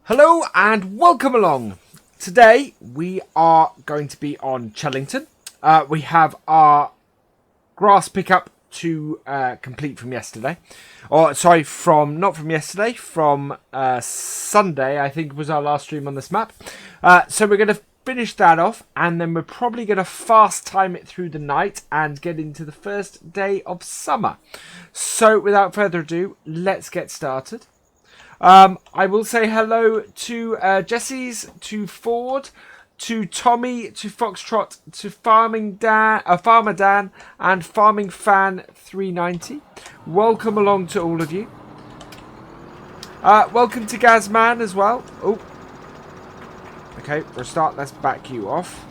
Hello and welcome along. Today we are going to be on Chellington. We have our grass pickup to complete from yesterday. Or sorry, not from yesterday, from Sunday I think was our last stream on this map. So we're going to finish that off and then we're probably going to fast time it through the night and get into the first day of summer. So without further ado, let's get started. I will say hello to Jesse's, to Ford, to Tommy, to Foxtrot, to Farmer Dan, and Farming Fan 390. Welcome along to all of you. Welcome to Gazman as well. Oh, okay. Restart. Let's back you off.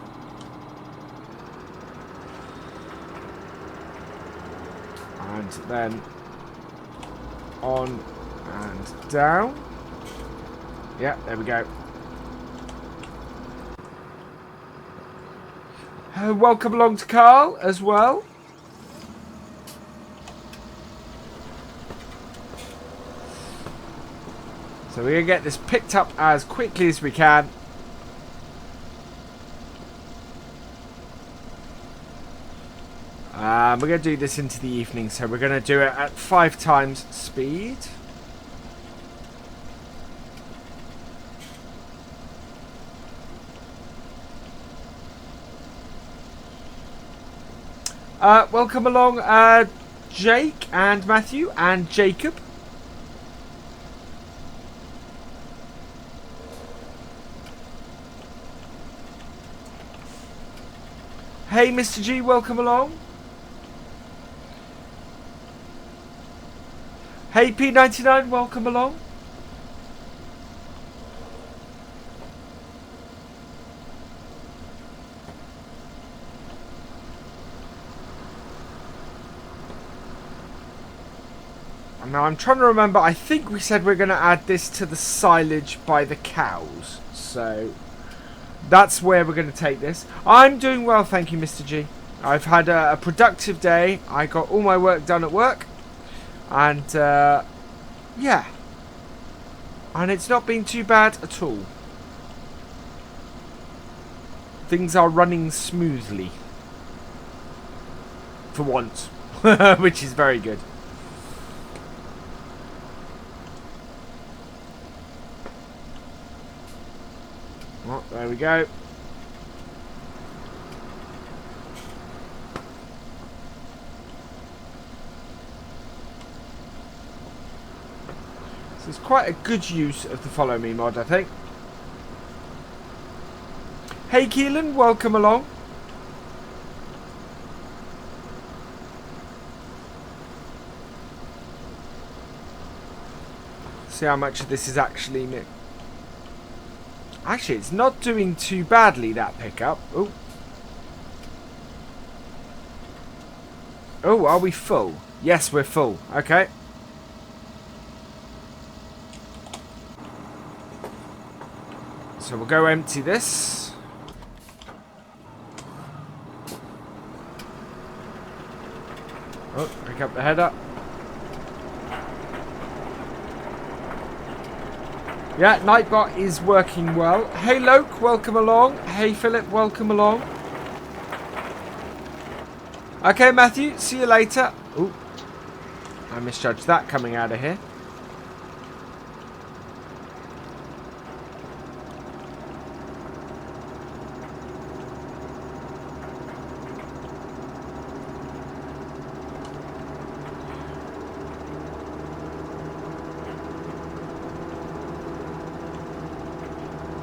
And then on. And down. Yeah, there we go. Welcome along to Carl as well. So we're going to get this picked up as quickly as we can. We're going to do this into the evening, so we're going to do it at 5 times speed. Welcome along, Jake and Matthew and Jacob. Hey, Mr. G, welcome along. Hey, P99, welcome along. Now I'm trying to remember, I think we said we're going to add this to the silage by the cows. So that's where we're going to take this. I'm doing well, thank you, Mr. G. I've had a productive day. I got all my work done at work. And yeah. And it's not been too bad at all. Things are running smoothly. For once. Which is very good. Oh, there we go. This is quite a good use of the follow me mod, I think. Hey Keelan, welcome along. See how much of this is actually new. Actually, it's not doing too badly, that pickup. Oh. Oh, are we full? Yes, we're full. Okay. So we'll go empty this. Oh, pick up the header. Yeah, Nightbot is working well. Hey, Loke, welcome along. Hey, Philip, welcome along. Okay, Matthew, see you later. Ooh, I misjudged that coming out of here.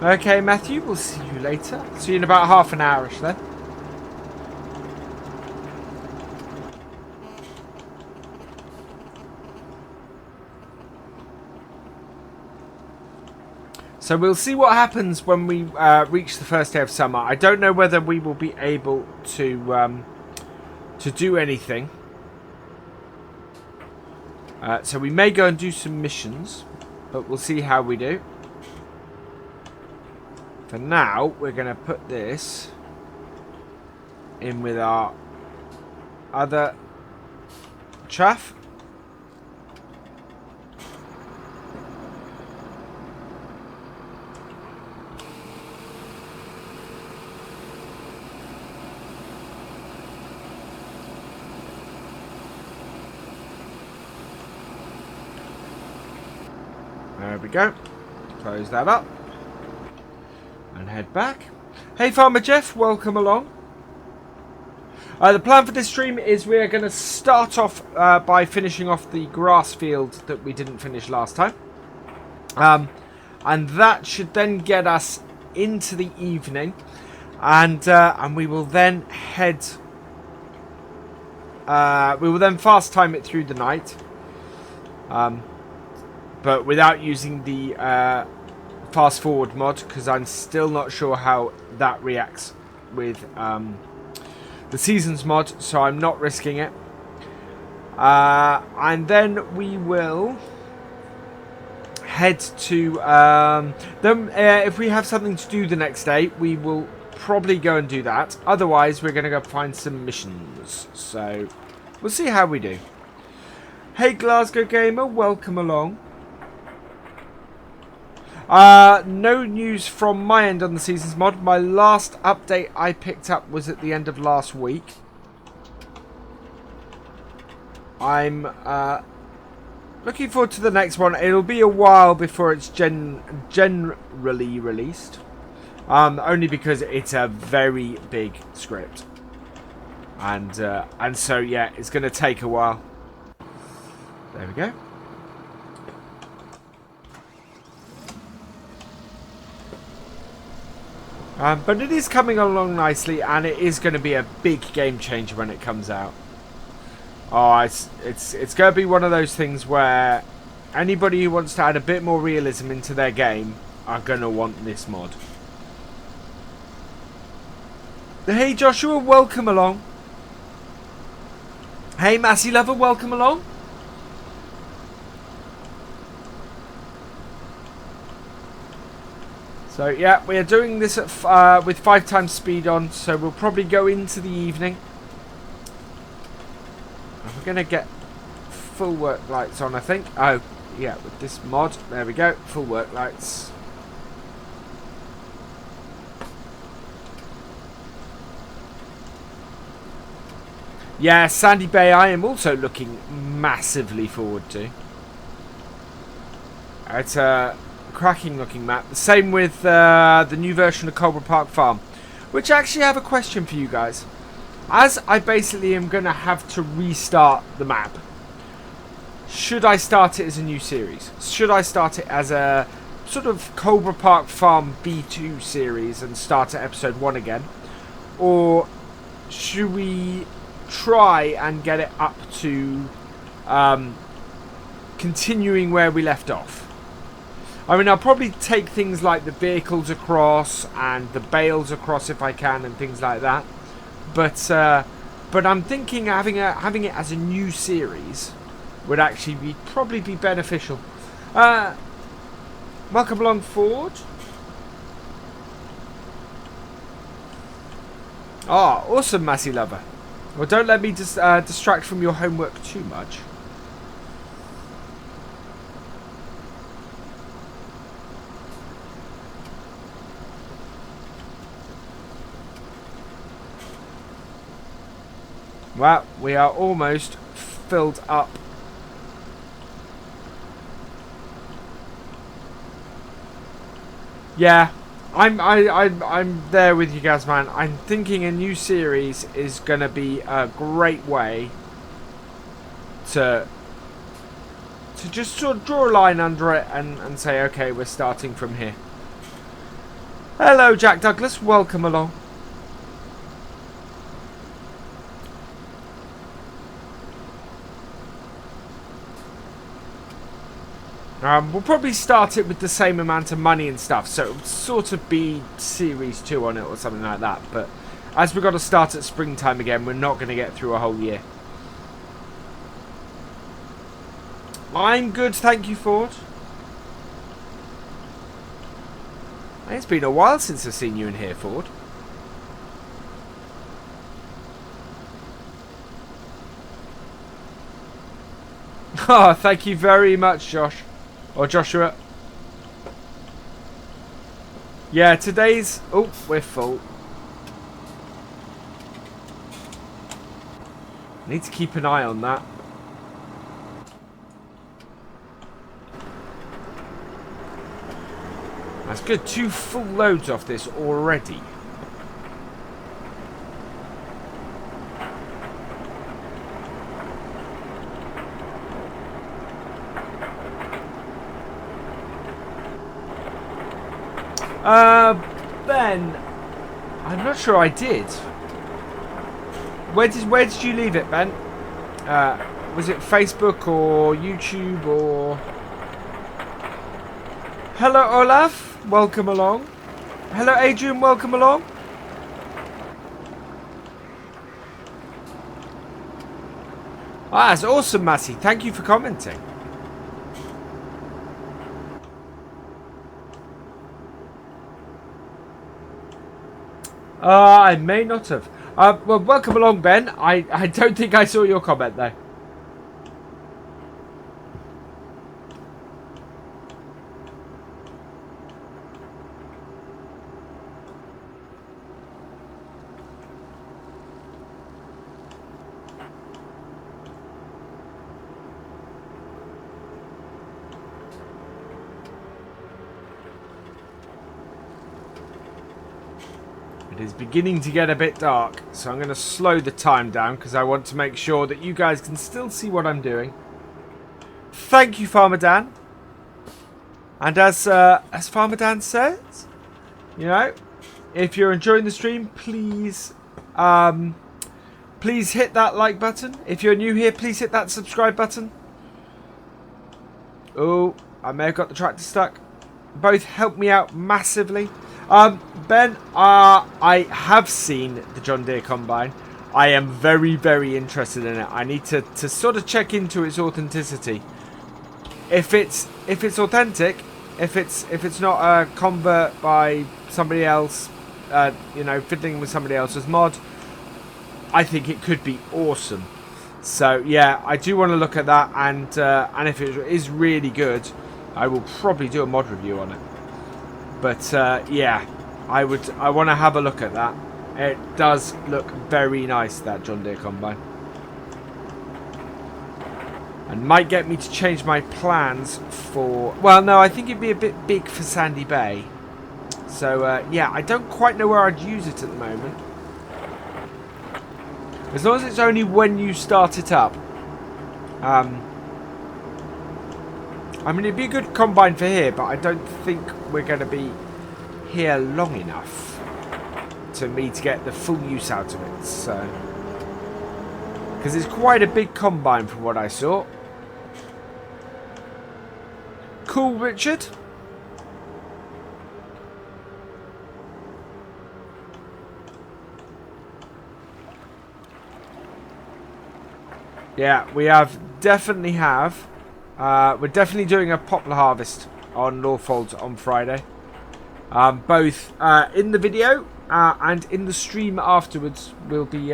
Okay, Matthew, we'll see you later. See you in about half an hour-ish then. So we'll see what happens when we reach the first day of summer. I don't know whether we will be able to do anything. So we may go and do some missions, but we'll see how we do. For now, we're going to put this in with our other chaff. There we go. Close that up. And head back. Hey Farmer Jeff, welcome along. The plan for this stream is we are going to start off by finishing off the grass field that we didn't finish last time. And that should then get us into the evening. And we will then head... we will then fast time it through the night. But without using the fast forward mod, because I'm still not sure how that reacts with the seasons mod, so I'm not risking it. And then we will head to if we have something to do the next day, we will probably go and do that. Otherwise, we're going to go find some missions. So we'll see how we do. Hey Glasgow Gamer, welcome along. No news from my end on the seasons mod. My last update I picked up was at the end of last week. I'm looking forward to the next one. It'll be a while before it's generally released. Only because it's a very big script. And so, yeah, it's going to take a while. There we go. But it is coming along nicely, and it is going to be a big game changer when it comes out. Oh, it's going to be one of those things where anybody who wants to add a bit more realism into their game are going to want this mod. Hey Joshua, welcome along. Hey Massey Lover, welcome along. So yeah, we are doing this at with 5 times speed on, so we'll probably go into the evening. And we're going to get full work lights on, I think. Oh, yeah, with this mod. There we go, full work lights. Yeah, Sandy Bay I am also looking massively forward to. It's a cracking looking map. The same with the new version of Cobra Park Farm, which I actually have a question for you guys. As I basically am going to have to restart the map, should I start it as a new series? Should I start it as a sort of Cobra Park Farm B2 series and start at episode 1 again? Or should we try and get it up to continuing where we left off? I mean, I'll probably take things like the vehicles across and the bales across if I can and things like that. But I'm thinking having it as a new series would actually probably be beneficial. Welcome along, Ford. Oh, awesome, Massey Lover. Well, don't let me distract from your homework too much. Well, we are almost filled up. Yeah, I'm there with you guys, man. I'm thinking a new series is gonna be a great way to just sort of draw a line under it and say, okay, we're starting from here. Hello, Jack Douglas. Welcome along. We'll probably start it with the same amount of money and stuff, so it'll sort of be Series 2 on it or something like that. But as we've got to start at springtime again, we're not going to get through a whole year. I'm good, thank you, Ford. It's been a while since I've seen you in here, Ford. Oh, thank you very much, Josh. Or Joshua. Yeah, today's... Oh, we're full. Need to keep an eye on that. That's good. 2 full loads off this already. Ben, I'm not sure I did. Where did you leave it, Ben? Was it Facebook or YouTube or... Hello, Olaf. Welcome along. Hello, Adrian. Welcome along. Ah, that's awesome, Massey. Thank you for commenting. I may not have. Well, welcome along, Ben. I don't think I saw your comment, though. It is beginning to get a bit dark, so I'm going to slow the time down because I want to make sure that you guys can still see what I'm doing. Thank you, Farmer Dan. And as Farmer Dan says, you know, if you're enjoying the stream, please please hit that like button. If you're new here, please hit that subscribe button. Oh, I may have got the tractor stuck. Both help me out massively. Ben, I have seen the John Deere Combine. I am very, very interested in it. I need to sort of check into its authenticity. If it's authentic, if it's not a convert by somebody else, you know, fiddling with somebody else's mod, I think it could be awesome. So yeah, I do want to look at that, and if it is really good, I will probably do a mod review on it. But yeah, I want to have a look at that. It does look very nice, that John Deere Combine. And might get me to change my plans for... Well, no, I think it'd be a bit big for Sandy Bay. So yeah, I don't quite know where I'd use it at the moment. As long as it's only when you start it up. I mean, it'd be a good combine for here, but I don't think we're going to be here long enough to me to get the full use out of it. So, because it's quite a big combine from what I saw. Cool, Richard. Yeah, we definitely have. We're definitely doing a poplar harvest on Lawfolds on Friday. Both in the video and in the stream afterwards, we'll be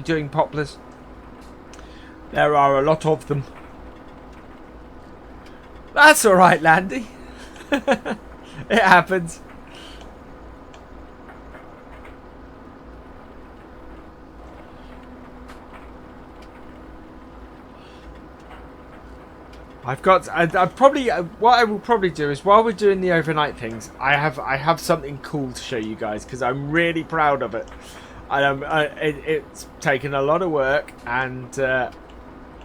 doing poplars. There are a lot of them. That's all right, Landy. It happens. I've got. I probably. What I will probably do is while we're doing the overnight things, I have something cool to show you guys because I'm really proud of it. And it's taken a lot of work, and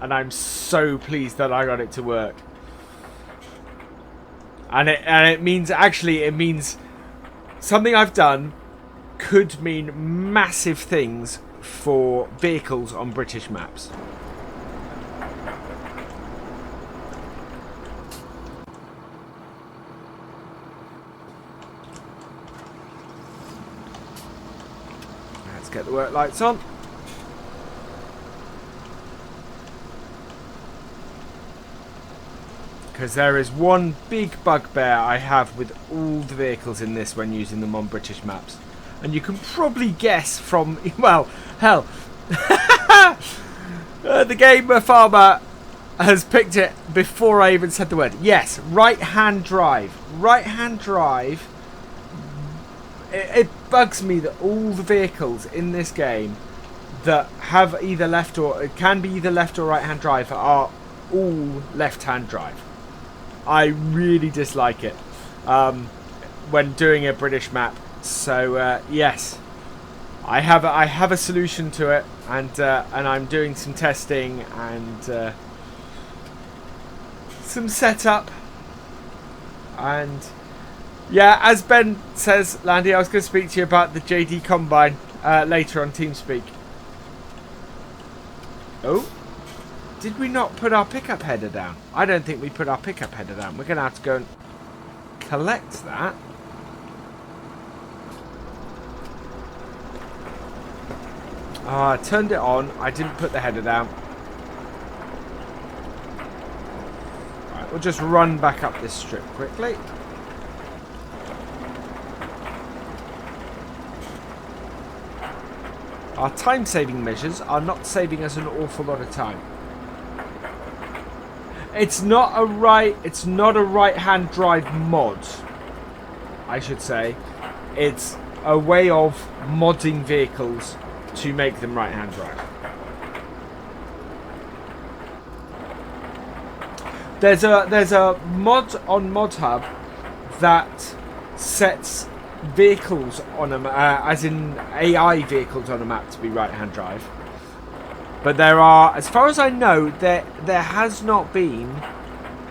I'm so pleased that I got it to work. And it means something I've done could mean massive things for vehicles on British maps. Get the work lights on. Because there is one big bugbear I have with all the vehicles in this when using them on British maps. And you can probably guess from, well, hell. The game farmer has picked it before I even said the word. Yes, right-hand drive. Right-hand drive. It bugs me that all the vehicles in this game that have either left or can be either left or right hand drive are all left hand drive. I really dislike it. when doing a British map. So yes, I have a solution to it, and I'm doing some testing and some setup. And yeah, as Ben says, Landy, I was going to speak to you about the JD Combine later on TeamSpeak. Oh, did we not put our pickup header down? I don't think we put our pickup header down. We're going to have to go and collect that. Oh, I turned it on. I didn't put the header down. Right, we'll just run back up this strip quickly. Our time-saving measures are not saving us an awful lot of time. It's not a right-hand drive mod, I should say. It's a way of modding vehicles to make them right-hand drive. There's a mod on ModHub that sets vehicles on a as in AI vehicles on a map to be right-hand drive. But there are, as far as I know, there has not been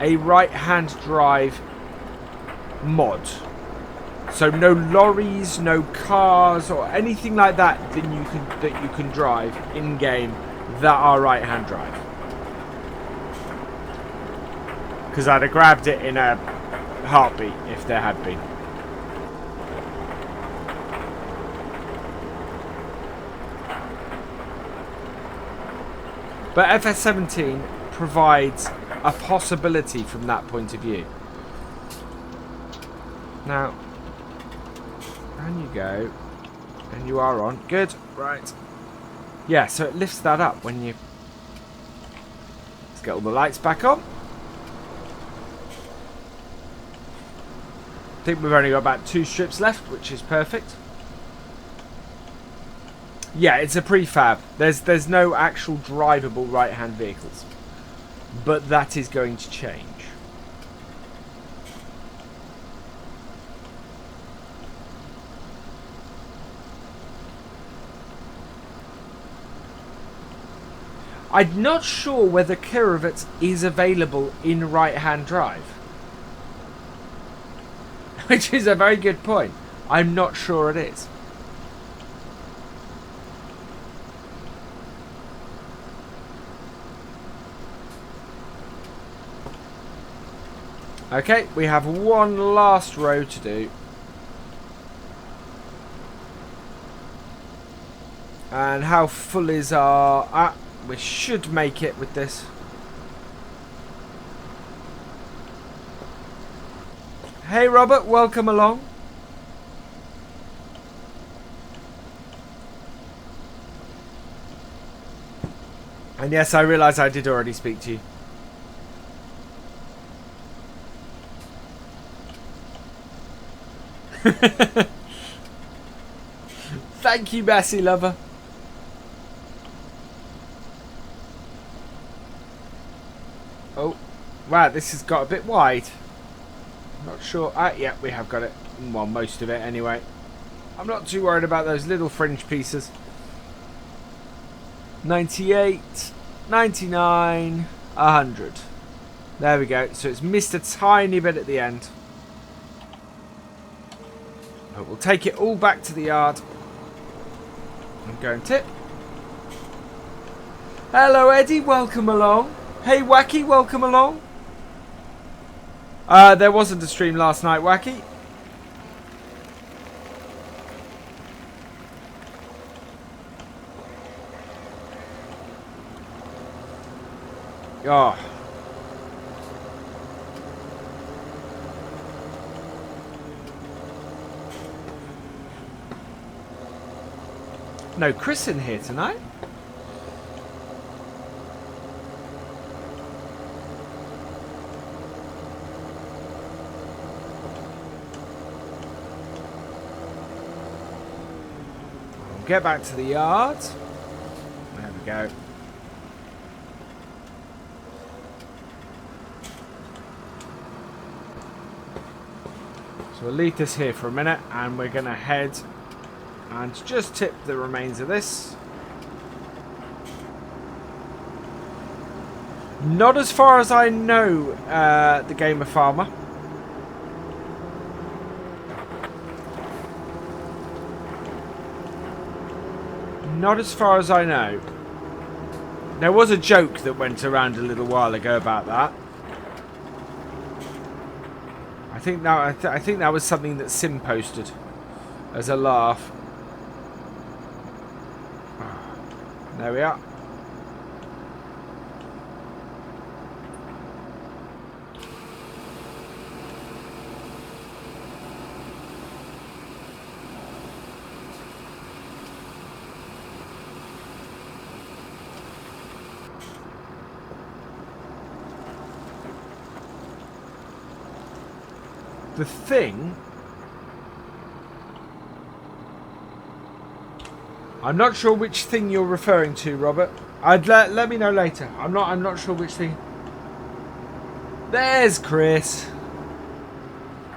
a right-hand drive mod. So no lorries, no cars, or anything like that that you can drive in game that are right-hand drive. Because I'd have grabbed it in a heartbeat if there had been. But FS17 provides a possibility from that point of view. Now, and you go, and you are on. Good, right. Yeah, so it lifts that up when you... Let's get all the lights back on. I think we've only got about 2 strips left, which is perfect. Yeah, it's a prefab. There's no actual drivable right-hand vehicles. But that is going to change. I'm not sure whether Kirovitz is available in right-hand drive. Which is a very good point. I'm not sure it is. Okay, we have one last row to do. And how full is our... we should make it with this. Hey Robert, welcome along. And yes, I realise I did already speak to you. Thank you, Bessie lover. Oh, wow, this has got a bit wide. Not sure. Yeah, we have got it. Well, most of it anyway. I'm not too worried about those little fringe pieces. 98, 99, 100. There we go. So it's missed a tiny bit at the end. But we'll take it all back to the yard. And go and tip. Hello, Eddie. Welcome along. Hey, Wacky. Welcome along. There wasn't a stream last night, Wacky. Oh. No Chris in here tonight. Get back to the yard. There we go. So we'll leave this here for a minute, and we're going to head and just tip the remains of this. Not as far as I know, the Gamer Farmer. Not as far as I know. There was a joke that went around a little while ago about that. I think that was something that Sim posted as a laugh. There we are. The thing, I'm not sure which thing you're referring to, Robert. Let me know later. I'm not sure which thing. There's Chris.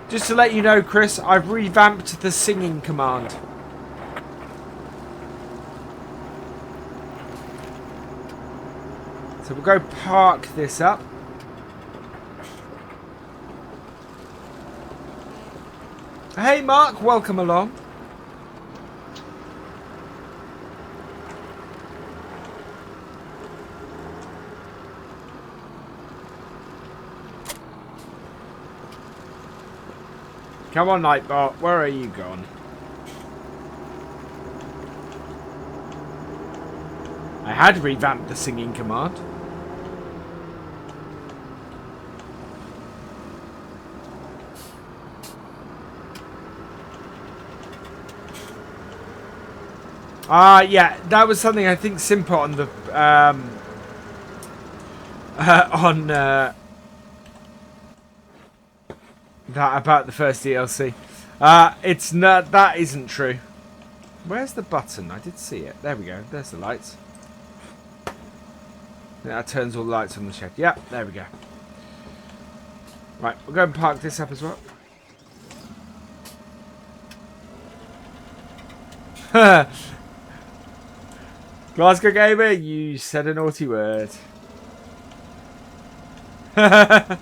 Just to let you know, Chris, I've revamped the singing command. So we'll go park this up. Hey Mark, welcome along. Come on, Nightbot, where are you gone? I had revamped the singing command. Yeah, that was something I think Sim put on the that about the first DLC. It's not, that isn't true. Where's the button? I did see it. There we go. There's the lights. That turns all the lights on the shed. Yeah, there we go. Right, we'll go and park this up as well. Glasgow Gamer, you said a naughty word. Well,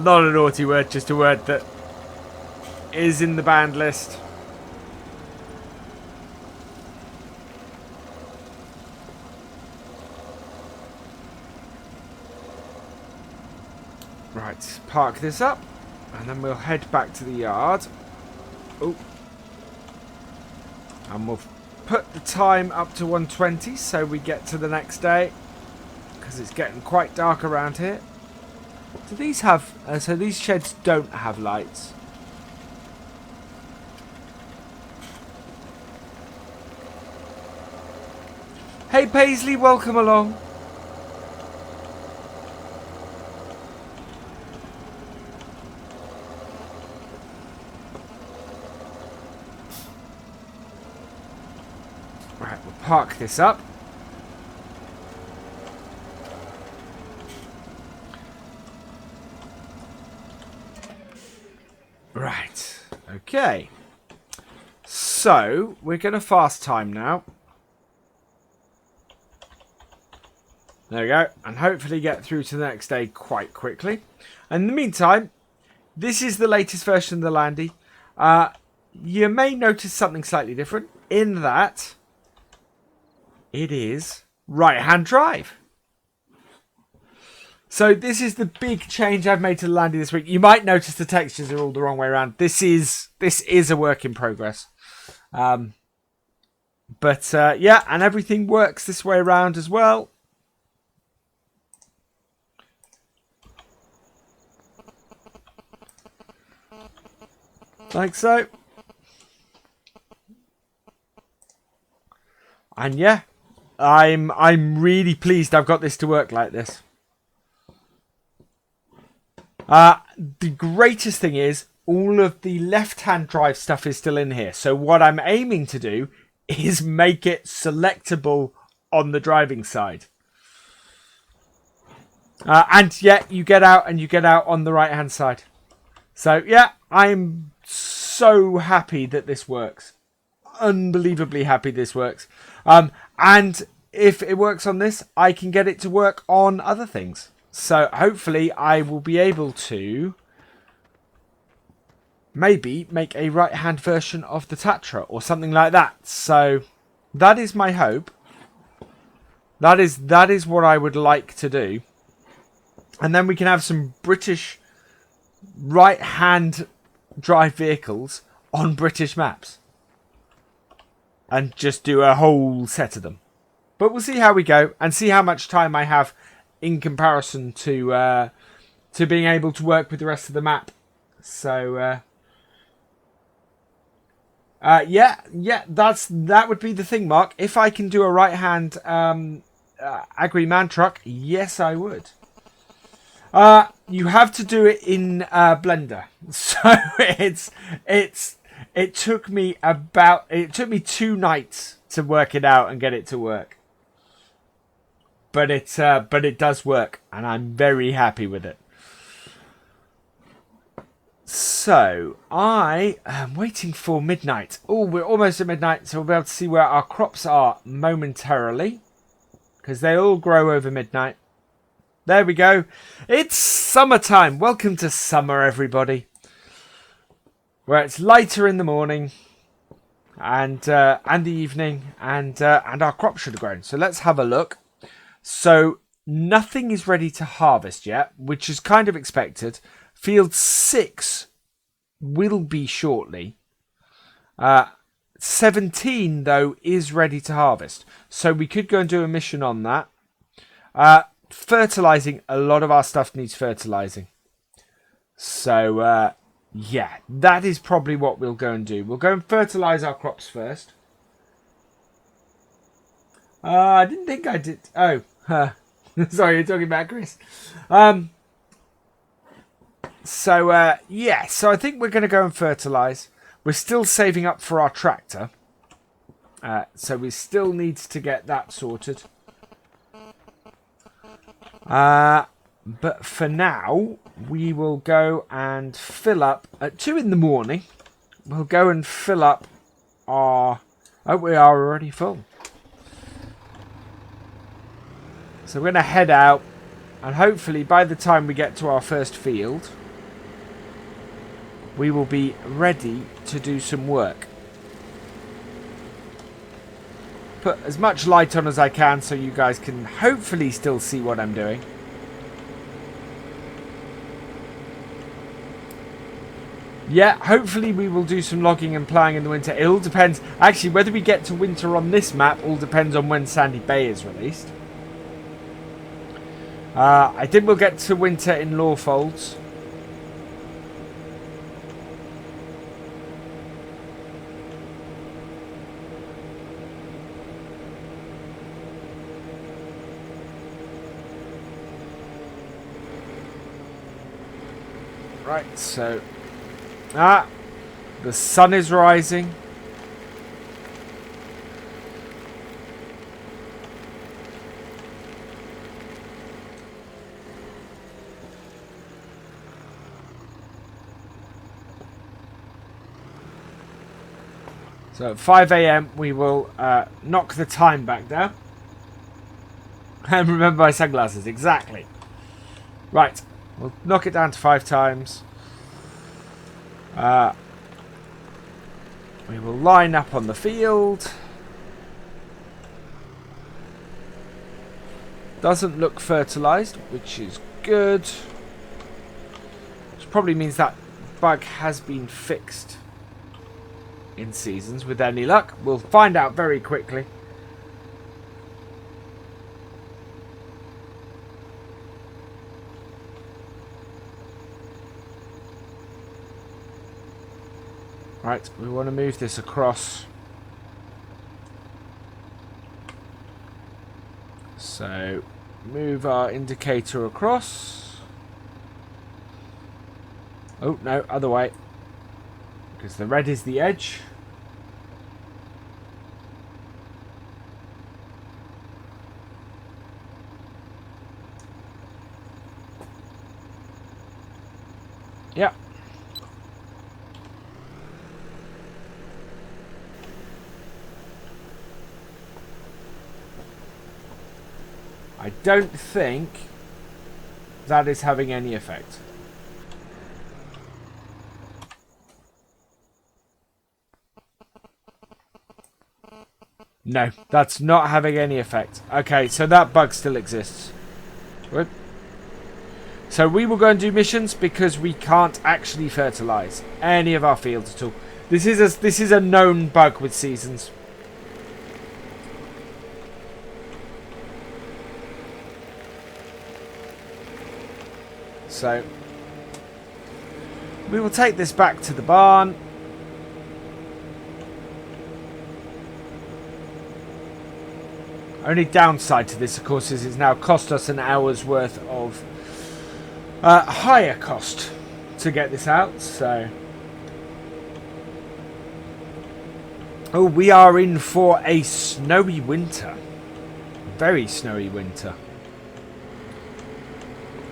not a naughty word, just a word that is in the banned list. Right, park this up, and then we'll head back to the yard. Oh. And we'll put the time up to 1:20 so we get to the next day, because it's getting quite dark around here. Do these have... so these sheds don't have lights. Hey Paisley, welcome along. Right, we'll park this up. Right, okay. So, we're going to fast time now. There we go. And hopefully get through to the next day quite quickly. And in the meantime, this is the latest version of the Landy. You may notice something slightly different in that it is right-hand drive. So this is the big change I've made to the Landy this week. You might notice the textures are all the wrong way around. This is a work in progress. Yeah, and everything works this way around as well. Like so. And yeah, I'm really pleased I've got this to work like this. The greatest thing is all of the left-hand drive stuff is still in here. So what I'm aiming to do is make it selectable on the driving side. And yet you get out and you get out on the right hand side. So yeah, I'm so happy that this works. Unbelievably happy this works. And if it works on this, I can get it to work on other things. So hopefully I will be able to maybe make a right hand version of the Tatra or something like that. So that is my hope. That is what I would like to do. And then we can have some British right hand drive vehicles on British maps. And just do a whole set of them. But we'll see how we go and see how much time I have in comparison to being able to work with the rest of the map. So yeah, that would be the thing, Mark. If I can do a right hand Agri Man truck, yes, I would. You have to do it in Blender, so it took me 2 nights to work it out and get it to work. But it does work, and I'm very happy with it. So I am waiting for midnight. Oh, we're almost at midnight, so we'll be able to see where our crops are momentarily, because they all grow over midnight. There we go. It's summertime. Welcome to summer, everybody. Where it's lighter in the morning and the evening, and our crops should have grown. So let's have a look. So nothing is ready to harvest yet, which is kind of expected. Field 6 will be shortly. 17 though is ready to harvest, so we could go and do a mission on that. Fertilizing, a lot of our stuff needs fertilizing. So yeah, that is probably what we'll go and do. We'll go and fertilize our crops first. I didn't think I did. Oh, sorry, you're talking about Chris. So yeah, so I think we're going to go and fertilize. We're still saving up for our tractor. So we still need to get that sorted. But for now, we will go and fill up at 2 in the morning. We'll go and fill up our... Oh, we are already full. So we're going to head out, and hopefully by the time we get to our first field, we will be ready to do some work. Put as much light on as I can so you guys can hopefully still see what I'm doing. Yeah, hopefully we will do some logging and ploughing in the winter. It all depends. Actually, whether we get to winter on this map all depends on when Sandy Bay is released. I think we'll get to winter in Lawfolds. Right, so... the sun is rising. So at 5 AM we will knock the time back down. And remember my sunglasses, exactly. Right, we'll knock it down to 5 times. We will line up on the field. Doesn't look fertilized, which is good. Which probably means that bug has been fixed in seasons with any luck. We'll find out very quickly. Right, we want to move this across. So, move our indicator across. Oh, no, other way. Because the red is the edge. Yeah. I don't think that is having any effect. No, that's not having any effect. Okay, so that bug still exists. Good. So we will go and do missions because we can't actually fertilize any of our fields at all. This is a known bug with seasons. So we will take this back to the barn. Only downside to this, of course, is it's now cost us an hour's worth of higher cost to get this out. So, oh, we are in for a snowy winter, very snowy winter,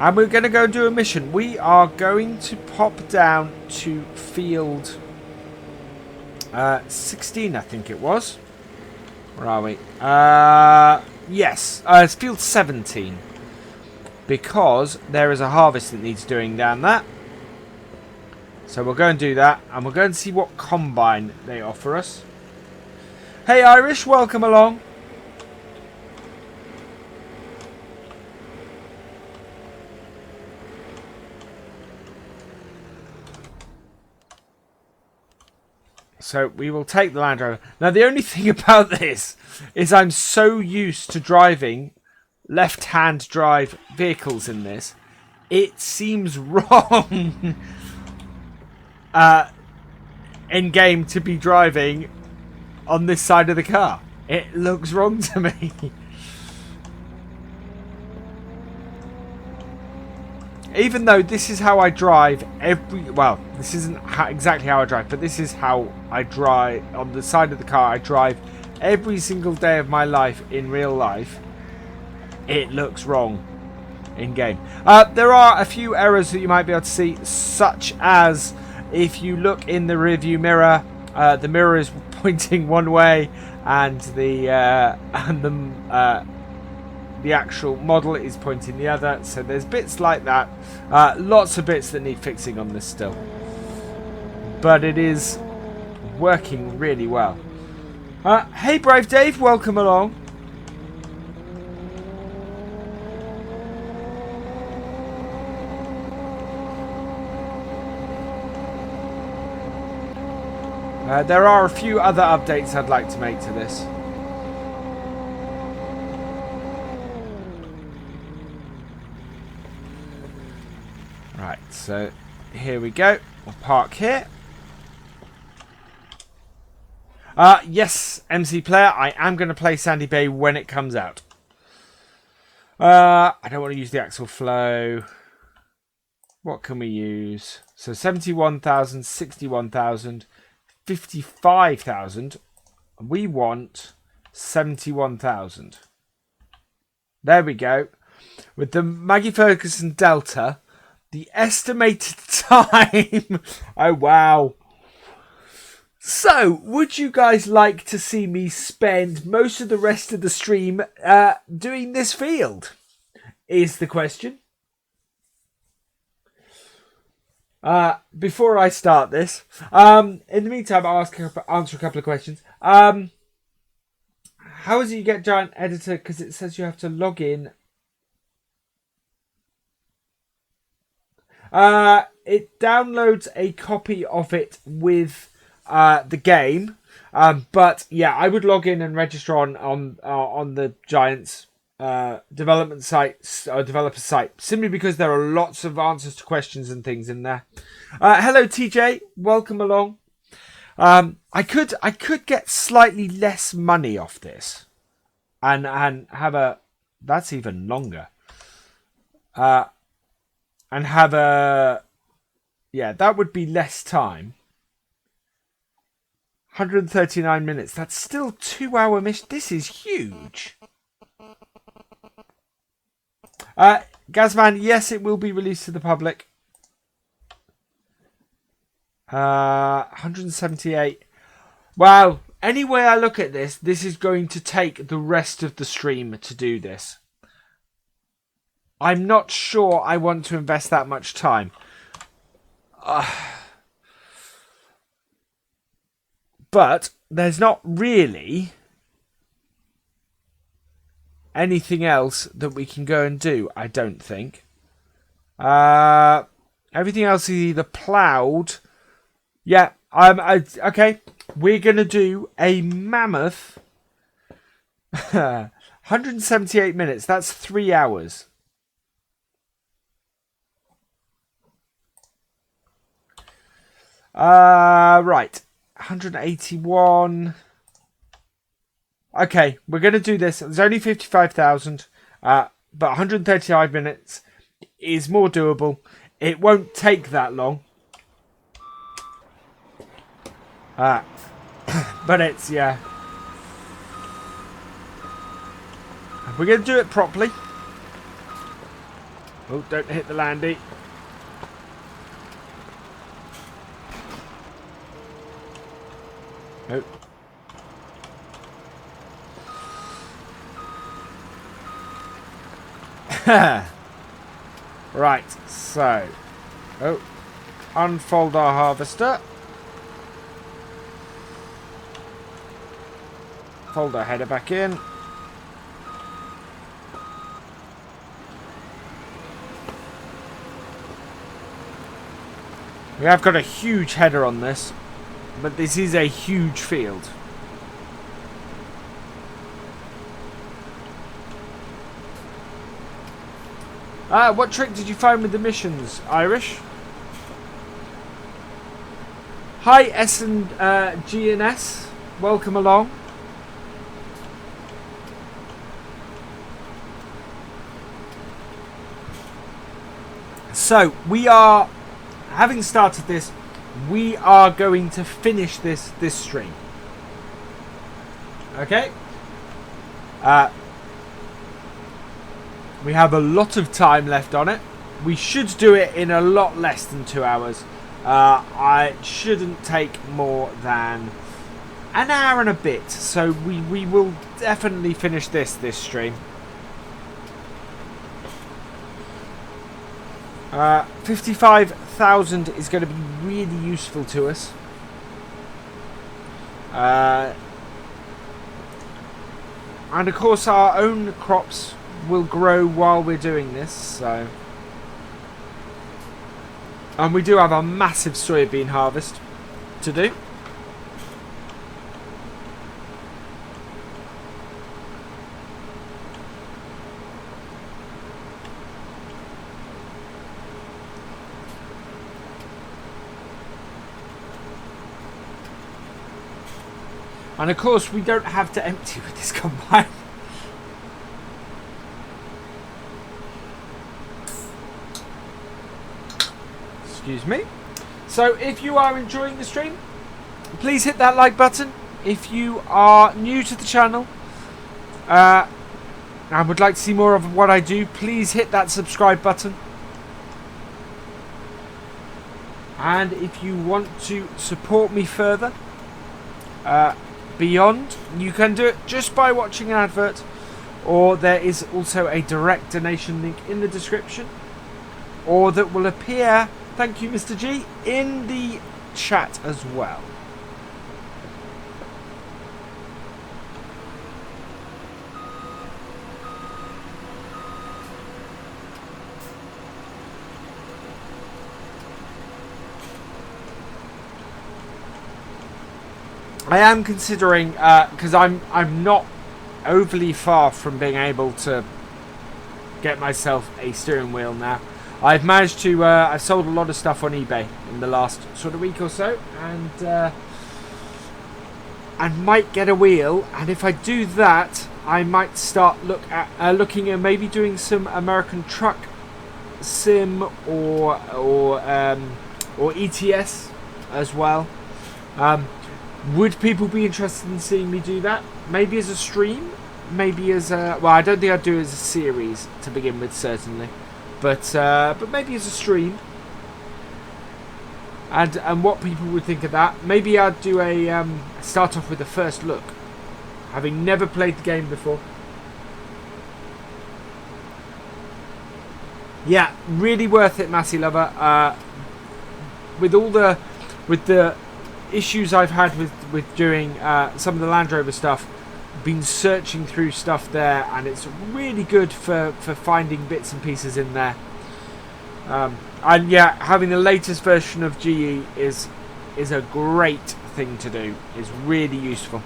and we're going to go and do a mission. We are going to pop down to field 16, I think it was. Where are we? Yes, it's field 17. Because there is a harvest that needs doing down there. So we'll go and do that. And we'll go and see what combine they offer us. Hey Irish, welcome along. So we will take the Land Rover. Now the only thing about this is I'm so used to driving left-hand drive vehicles in this. It seems wrong in game to be driving on this side of the car. It looks wrong to me. Even though this is how I drive well, this isn't exactly how I drive, but this is how I drive on the side of the car I drive every single day of my life in real life. It looks wrong in game. There are a few errors that you might be able to see, such as if you look in the rearview mirror, the mirror is pointing one way, and the actual model is pointing the other. So there's bits like that. Lots of bits that need fixing on this still. But it is working really well. Hey Brave Dave, welcome along. There are a few other updates I'd like to make to this. Right, so here we go. We'll park here. Yes, MC Player, I am going to play Sandy Bay when it comes out. I don't want to use the Axle Flow. What can we use? So 71,000, 61,000, 55,000. We want 71,000. There we go. With the Maggie Ferguson Delta, the estimated time. Oh, wow. So, would you guys like to see me spend most of the rest of the stream doing this field? Is the question. Before I start this, in the meantime, I'll answer a couple of questions. How is it you get Giant Editor? Because it says you have to log in. It downloads a copy of it with the game, but yeah, I would log in and register on the Giant's development site or developer site, simply because there are lots of answers to questions and things in there. Hello TJ, welcome along. I could get slightly less money off this and have a, that's even longer, and have a, yeah, that would be less time. 139 minutes. That's still 2-hour mission. This is huge. Gazman, yes, it will be released to the public. 178. Well, any way I look at this, this is going to take the rest of the stream to do this. I'm not sure I want to invest that much time. But there's not really anything else that we can go and do, I don't think. Everything else is either ploughed. Yeah, okay. We're going to do a mammoth 178 minutes. That's 3 hours. Right. 181. Okay, we're going to do this. There's only 55,000. But 135 minutes is more doable. It won't take that long. But it's, yeah. We're going to do it properly. Oh, don't hit the landy. Oh. Right, so. Oh. Unfold our harvester. Fold our header back in. We have got a huge header on this, but this is a huge field. What trick did you find with the missions, Irish? Hi, S and G and S. Welcome along. So, we are, having started this, we are going to finish this stream. Okay? We have a lot of time left on it. We should do it in a lot less than 2 hours. It shouldn't take more than an hour and a bit. So we will definitely finish this stream. 55,000 is going to be really useful to us. And of course our own crops will grow while we're doing this, so. And we do have a massive soybean harvest to do. And of course we don't have to empty with this combine. Excuse me. So if you are enjoying the stream, please hit that like button. If you are new to the channel and would like to see more of what I do, please hit that subscribe button. And if you want to support me further beyond, you can do it just by watching an advert, or there is also a direct donation link in the description, or that will appear, thank you Mr. G, in the chat as well. I am considering, because I'm not overly far from being able to get myself a steering wheel now. I've managed to, I've sold a lot of stuff on eBay in the last sort of week or so, and might get a wheel. And if I do that, I might start looking at maybe doing some American truck sim or ETS as well. Would people be interested in seeing me do that? Maybe as a stream? Maybe as a... Well, I don't think I'd do it as a series to begin with, certainly. But maybe as a stream. and what people would think of that. Maybe I'd do a start off with a first look, having never played the game before. Yeah, really worth it, Massey Lover. With the issues I've had with doing some of the Land Rover stuff, been searching through stuff there, and it's really good for finding bits and pieces in there. And yeah, having the latest version of GE is a great thing to do. It's really useful.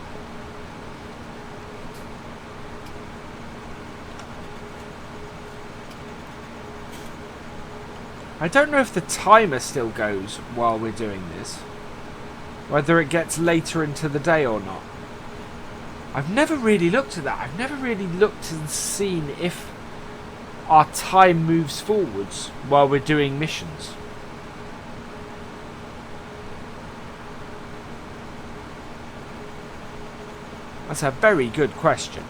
I don't know if the timer still goes while we're doing this, whether it gets later into the day or not. I've never really looked at that. I've never really looked and seen if our time moves forwards while we're doing missions. That's a very good question.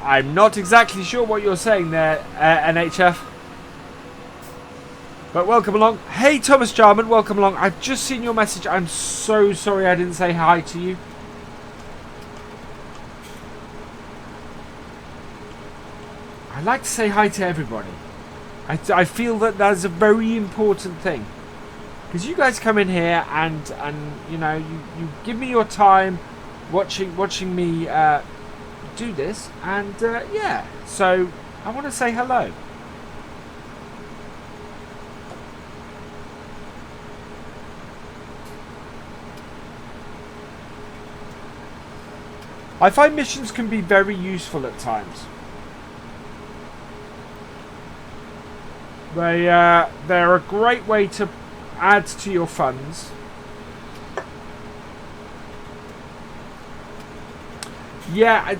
I'm not exactly sure what you're saying there, NHF. But welcome along. Hey, Thomas Jarman, welcome along. I've just seen your message. I'm so sorry I didn't say hi to you. I like to say hi to everybody. I feel that that's a very important thing. Because you guys come in here and you know, you give me your time watching me do this, and yeah, so I want to say hello. I find missions can be very useful at times. They're a great way to add to your funds. Yeah,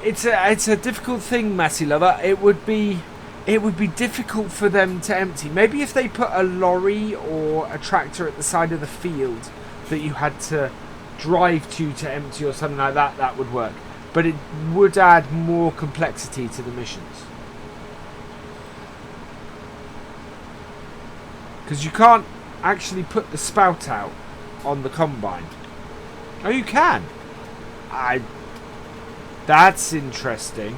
it's a difficult thing, Massey Lover. It would be difficult for them to empty. Maybe if they put a lorry or a tractor at the side of the field that you had to drive to empty or something like that, that would work. But it would add more complexity to the missions. Because you can't actually put the spout out on the combine. Oh, you can. That's interesting.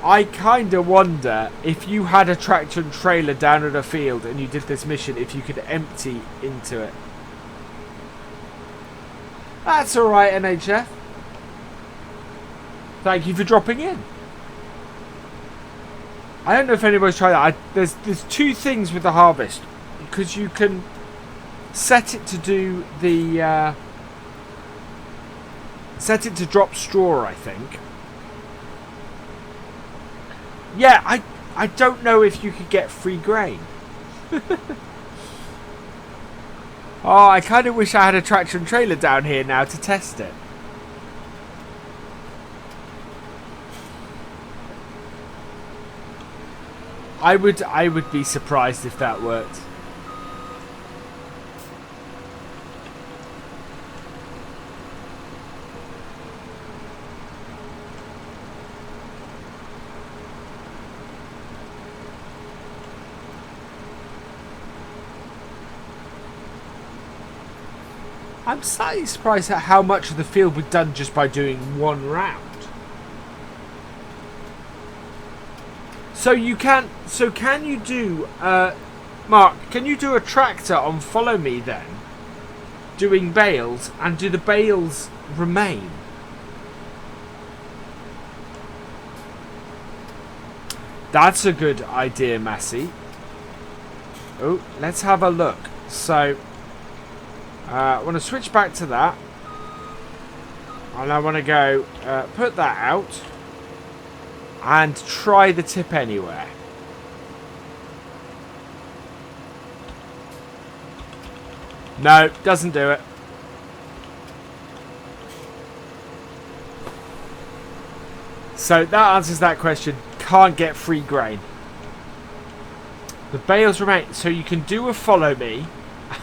I kind of wonder if you had a tractor and trailer down at a field and you did this mission, if you could empty into it. That's alright, NHF. Thank you for dropping in. I don't know if anybody's tried that. There's two things with the harvest, because you can set it to do the set it to drop straw, I think. Yeah, I don't know if you could get free grain. Oh, I kind of wish I had a tractor and trailer down here now to test it. I would be surprised if that worked. I'm slightly surprised at how much of the field was done just by doing one round. So can you do, Mark, can you do a tractor on Follow Me then? Doing bales, and do the bales remain? That's a good idea, Massey. Oh, let's have a look. So, I want to switch back to that. And I want to go, put that out. And try the tip anywhere. No, doesn't do it. So that answers that question. Can't get free grain. The bales remain. So you can do a follow me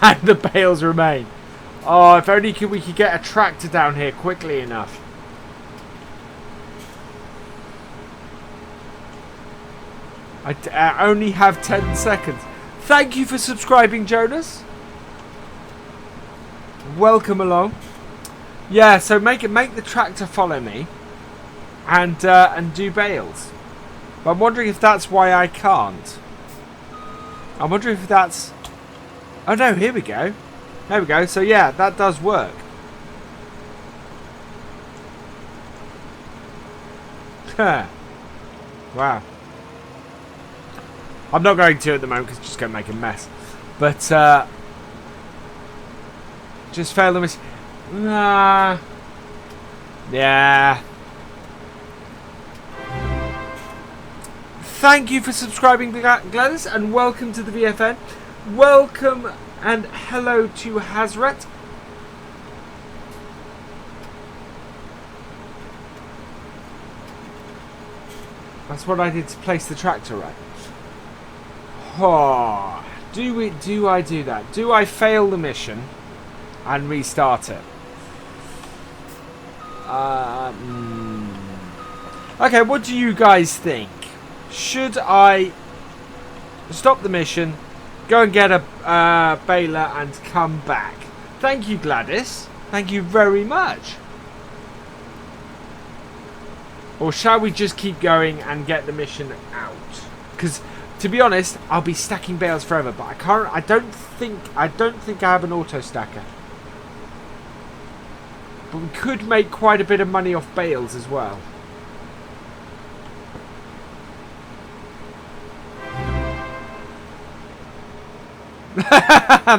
and the bales remain. Oh, if only we could get a tractor down here quickly enough. I only have 10 seconds. Thank you for subscribing, Jonas. Welcome along. Yeah, so make the tractor follow me and do bales. But I'm wondering if that's why I can't. I'm wondering if that's... Oh no, here we go. There we go. So yeah, that does work. Wow. I'm not going to at the moment because it's just going to make a mess. But just fail the mission. Yeah. Thank you for subscribing, Gladys, and welcome to the VFN. Welcome and hello to Hazret. That's what I did to place the tractor right. Oh, do I do that? Do I fail the mission and restart it? Okay, what do you guys think? Should I stop the mission, go and get a baler and come back? Thank you, Gladys. Thank you very much. Or shall we just keep going and get the mission out? Because to be honest, I'll be stacking bales forever, but I don't think I have an auto stacker. But we could make quite a bit of money off bales as well.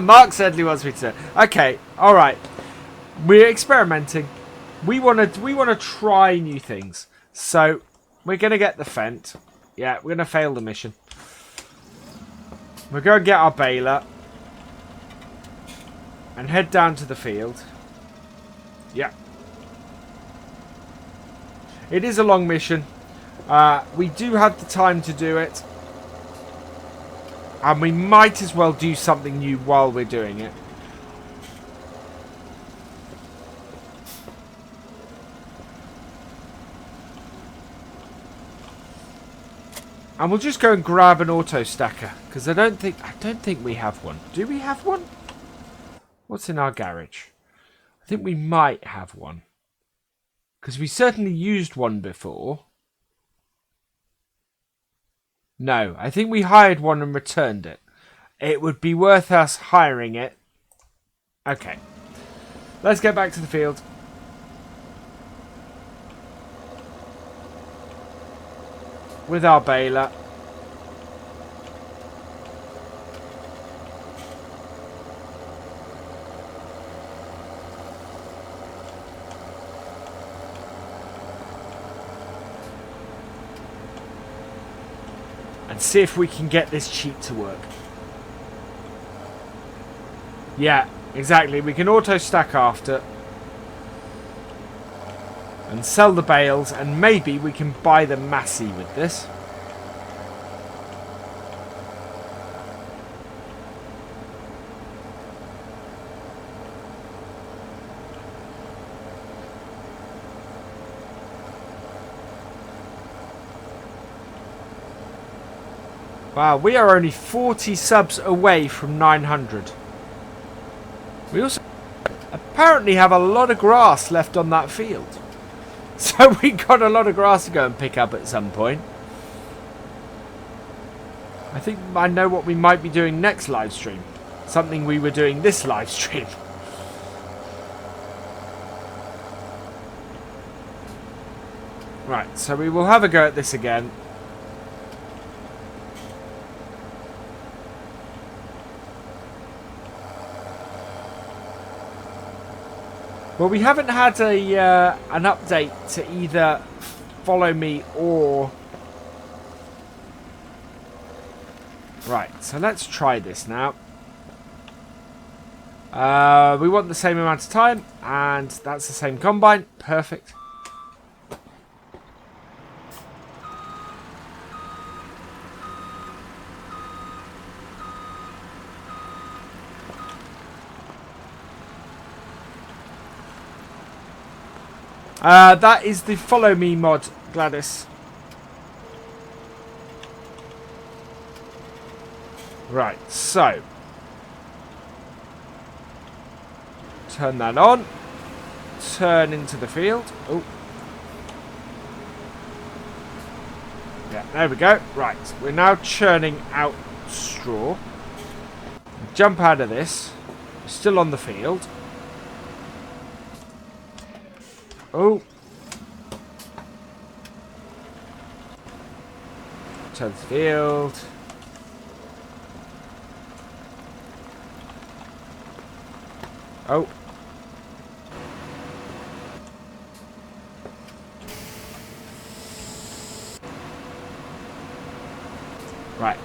Mark Sedley wants me to. Okay, all right. We're experimenting. We want to try new things. So we're gonna get the Fent. Yeah, we're gonna fail the mission. We're gonna get our baler and head down to the field. Yeah. It is a long mission. We do have the time to do it. And we might as well do something new while we're doing it. And we'll just go and grab an auto stacker. Because I don't think we have one. Do we have one? What's in our garage? I think we might have one. Because we certainly used one before. No, I think we hired one and returned it. It would be worth us hiring it. Okay. Let's get back to the field. With our baler. And see if we can get this cheat to work. Yeah, exactly. We can auto stack after. And sell the bales, and maybe we can buy the Massey with this. Wow, we are only 40 subs away from 900. We also apparently have a lot of grass left on that field. So we got a lot of grass to go and pick up at some point. I think I know what we might be doing next live stream. Something we were doing this live stream. Right, so we will have a go at this again. Well, we haven't had an update to either follow me or... Right, so let's try this now. We want the same amount of time, and that's the same combine. Perfect. That is the follow me mod, Gladys. Right, so turn that on. Turn into the field. Oh. Yeah, there we go. Right, we're now churning out straw. Jump out of this. We're still on the field. Oh. Turn the field. Oh. Right.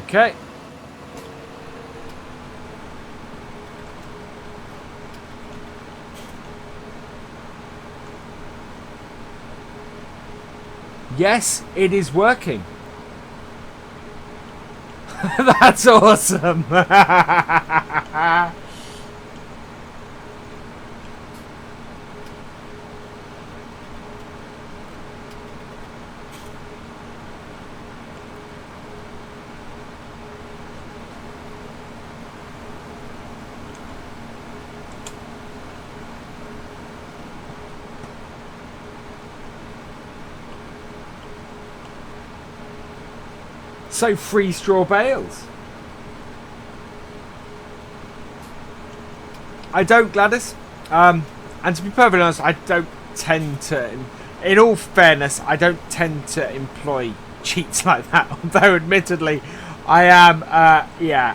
Okay. Yes, it is working. That's awesome. So free straw bales. I don't, Gladys. And to be perfectly honest, I don't tend to, in all fairness, I don't tend to employ cheats like that. Although, admittedly, I am, yeah.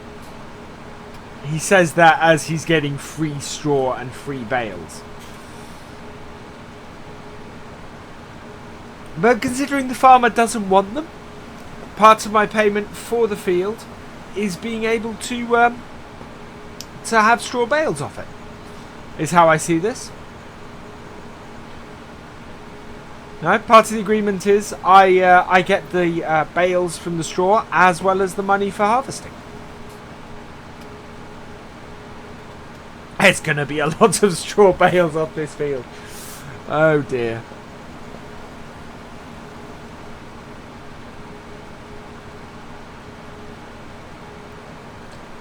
He says that as he's getting free straw and free bales. But considering the farmer doesn't want them, part of my payment for the field is being able to have straw bales off it. Is how I see this. No, part of the agreement is I get the bales from the straw as well as the money for harvesting. It's going to be a lot of straw bales off this field. Oh dear.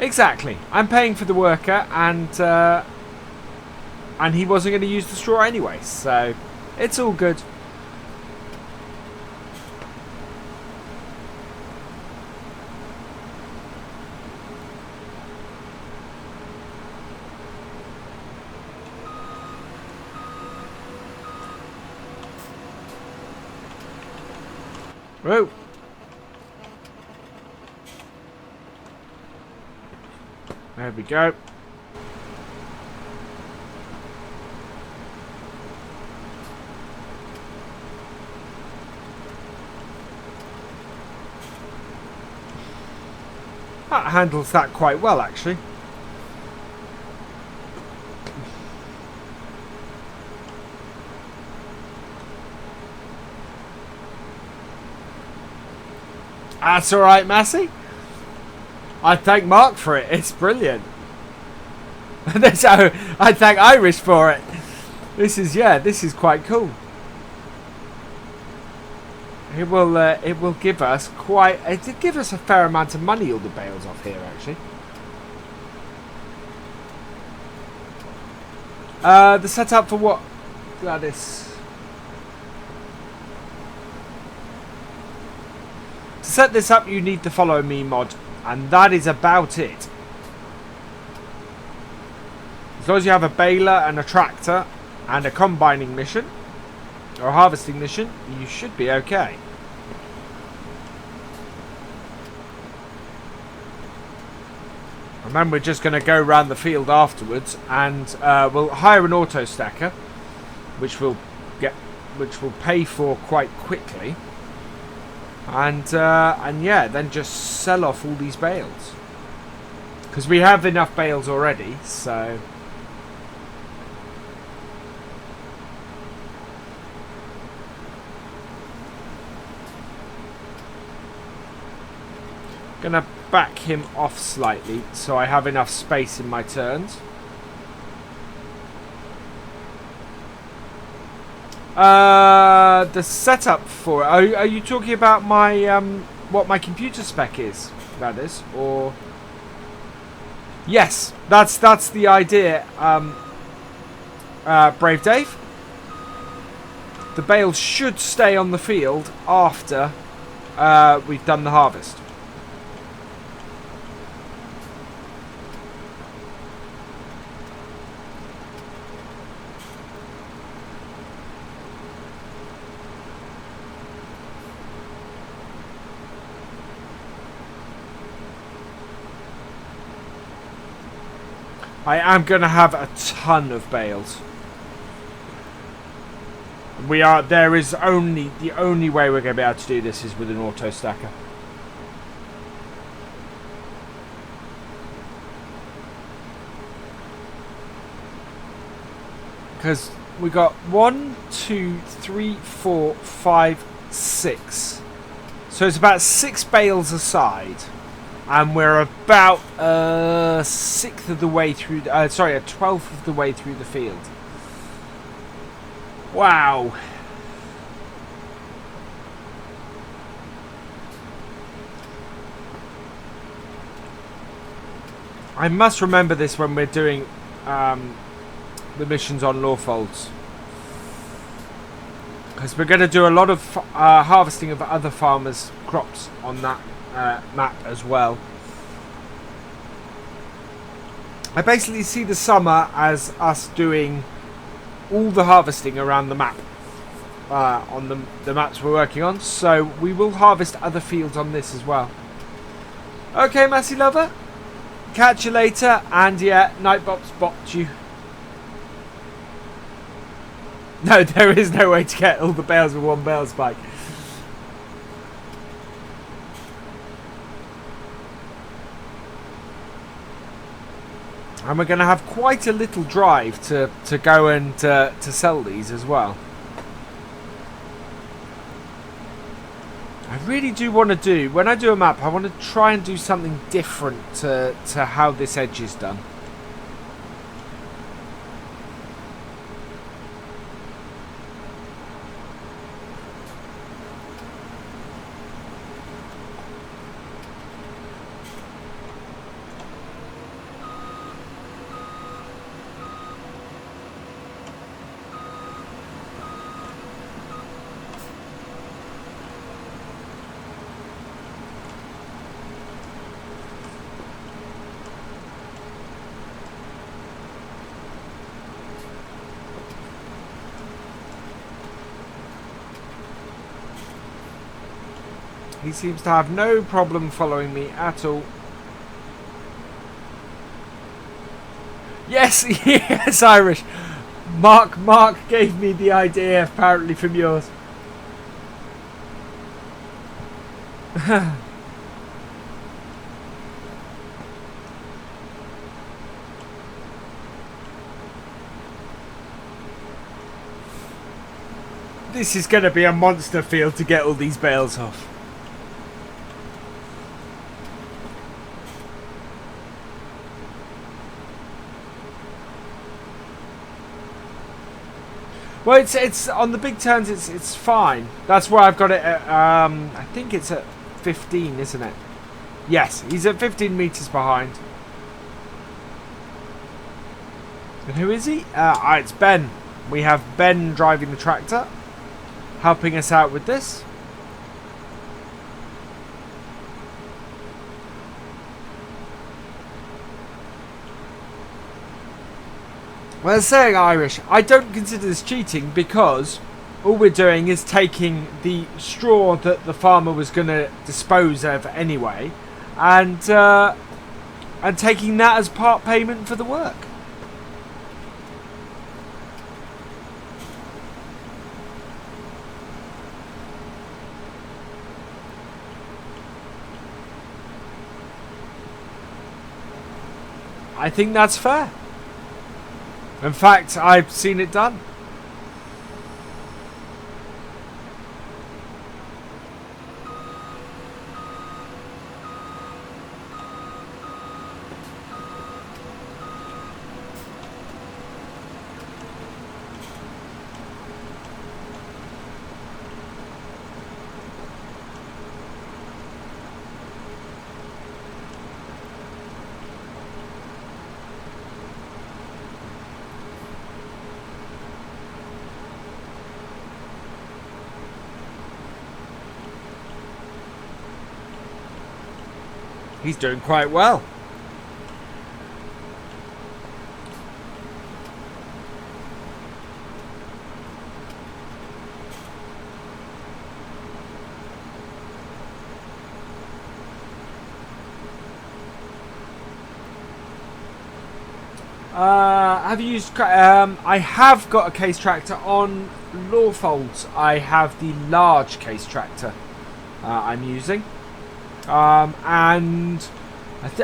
Exactly. I'm paying for the worker, and he wasn't going to use the straw anyway, so it's all good. Whoa. There we go. That handles that quite well, actually. That's alright, Massey. I thank Mark for it. It's brilliant. So I thank Irish for it. This is quite cool. It will give us it did give us a fair amount of money, all the bales off here, actually. The setup for what, Gladys? To set this up, you need the follow me mod. And that is about it. As long as you have a baler and a tractor and a combining mission or a harvesting mission, you should be okay. And then we're just going to go around the field afterwards, and we'll hire an auto stacker, which will pay for quite quickly. And yeah, then just sell off all these bales. Because we have enough bales already, so... Gonna back him off slightly so I have enough space in my turns. The setup for it. Are you talking about my what my computer spec is? That is, or yes, that's the idea. Brave Dave. The bales should stay on the field after we've done the harvest. I am going to have a ton of bales. There is only, the only way we're going to be able to do this is with an auto stacker. Because we got 1, 2, 3, 4, 5, 6. So it's about 6 bales aside. And we're about a 6th of the way through, a 12th of the way through the field. Wow. I must remember this when we're doing the missions on Lawfolds. Because we're going to do a lot of harvesting of other farmers' crops on that map as well. I basically see the summer as us doing all the harvesting around the map on the maps we're working on, so we will harvest other fields on this as well. Okay, Massey Lover, catch you later, and yeah, Nightbot's bopped you. No, there is no way to get all the bales with one bale spike. And we're going to have quite a little drive to go and to sell these as well. I really do want to do, when I do a map, I want to try and do something different to how this edge is done. He seems to have no problem following me at all. Yes, yes, Irish. Mark gave me the idea, apparently from yours. This is going to be a monster field to get all these bales off. Well, it's on the big turns. It's fine. That's where I've got it at, I think it's at 15, isn't it? Yes, he's at 15 meters behind. And who is he? It's Ben. We have Ben driving the tractor, helping us out with this. Well, saying Irish, I don't consider this cheating because all we're doing is taking the straw that the farmer was going to dispose of anyway, and taking that as part payment for the work. I think that's fair. In fact, I've seen it done. He's doing quite well. Have you used... I have got a case tractor on Lawfolds. I have the large case tractor I'm using. And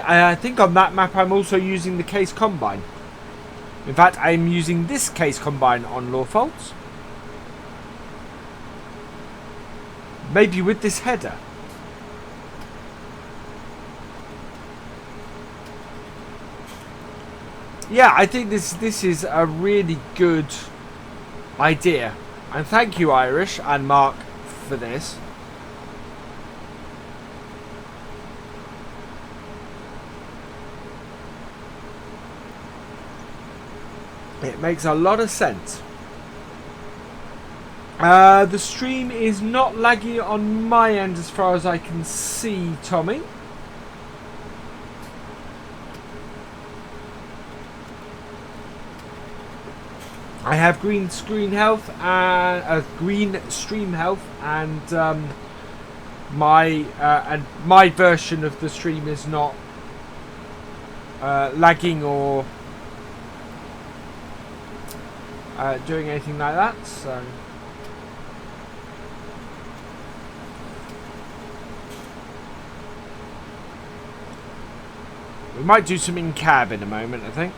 I think on that map I'm also using the case combine. In fact, I'm using this case combine on Lawfolds. Maybe with this header. Yeah, I think this is a really good idea. And thank you, Irish and Mark, for this. It makes a lot of sense. The stream is not laggy on my end as far as I can see, Tommy. I have green screen health and green stream health, and my version of the stream is not lagging or doing anything like that. So we might do some in cab in a moment, I think.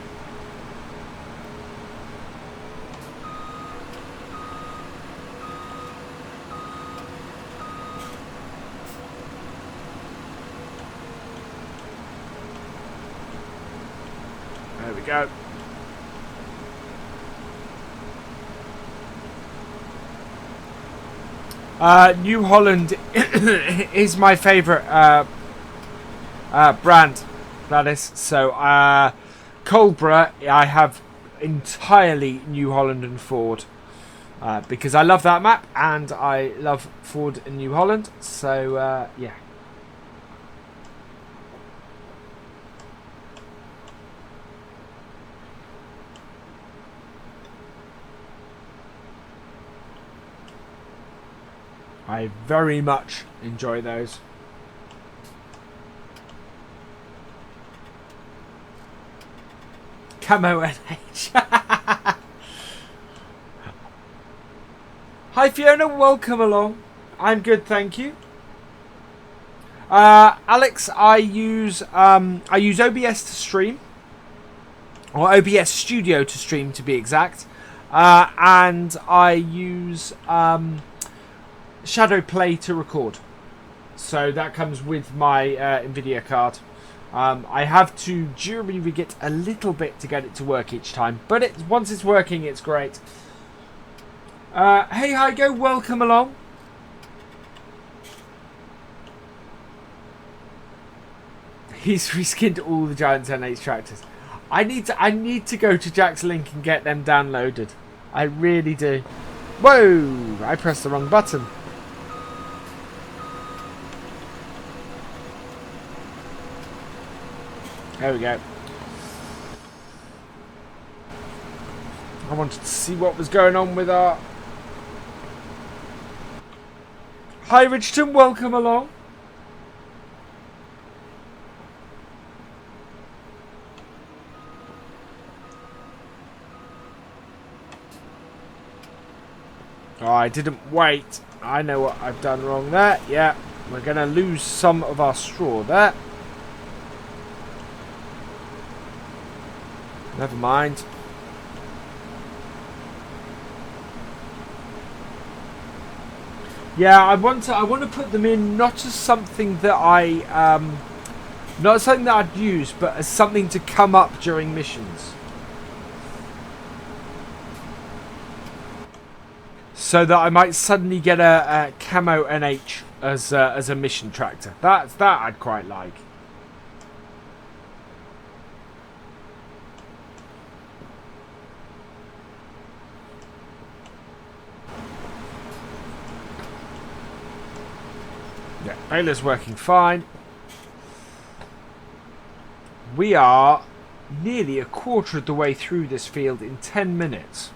There we go. New Holland is my favourite brand, that is. So, Colborough, I have entirely New Holland and Ford. Because I love that map, and I love Ford and New Holland. So, yeah. I very much enjoy those. Camo NH. Hi Fiona, welcome along. I'm good, thank you. Alex, I use OBS to stream, or OBS Studio to stream to be exact, and I use Shadow Play to record. So that comes with my Nvidia card. I have to jury rig it a little bit to get it to work each time, but once it's working, it's great. Hey Hygo, welcome along. He's reskinned all the Giants NH tractors. I need to go to Jack's link and get them downloaded. I really do. Whoa! I pressed the wrong button. There we go. I wanted to see what was going on with our... Hi Richardson, welcome along. Oh, I didn't wait. I know what I've done wrong there. Yeah, we're going to lose some of our straw there. Never mind. Yeah, I want to put them in not as something that not something that I'd use, but as something to come up during missions. So that I might suddenly get a camo NH as a mission tractor. That I'd quite like. Yeah, Baylor's working fine. We are nearly a quarter of the way through this field in 10 minutes.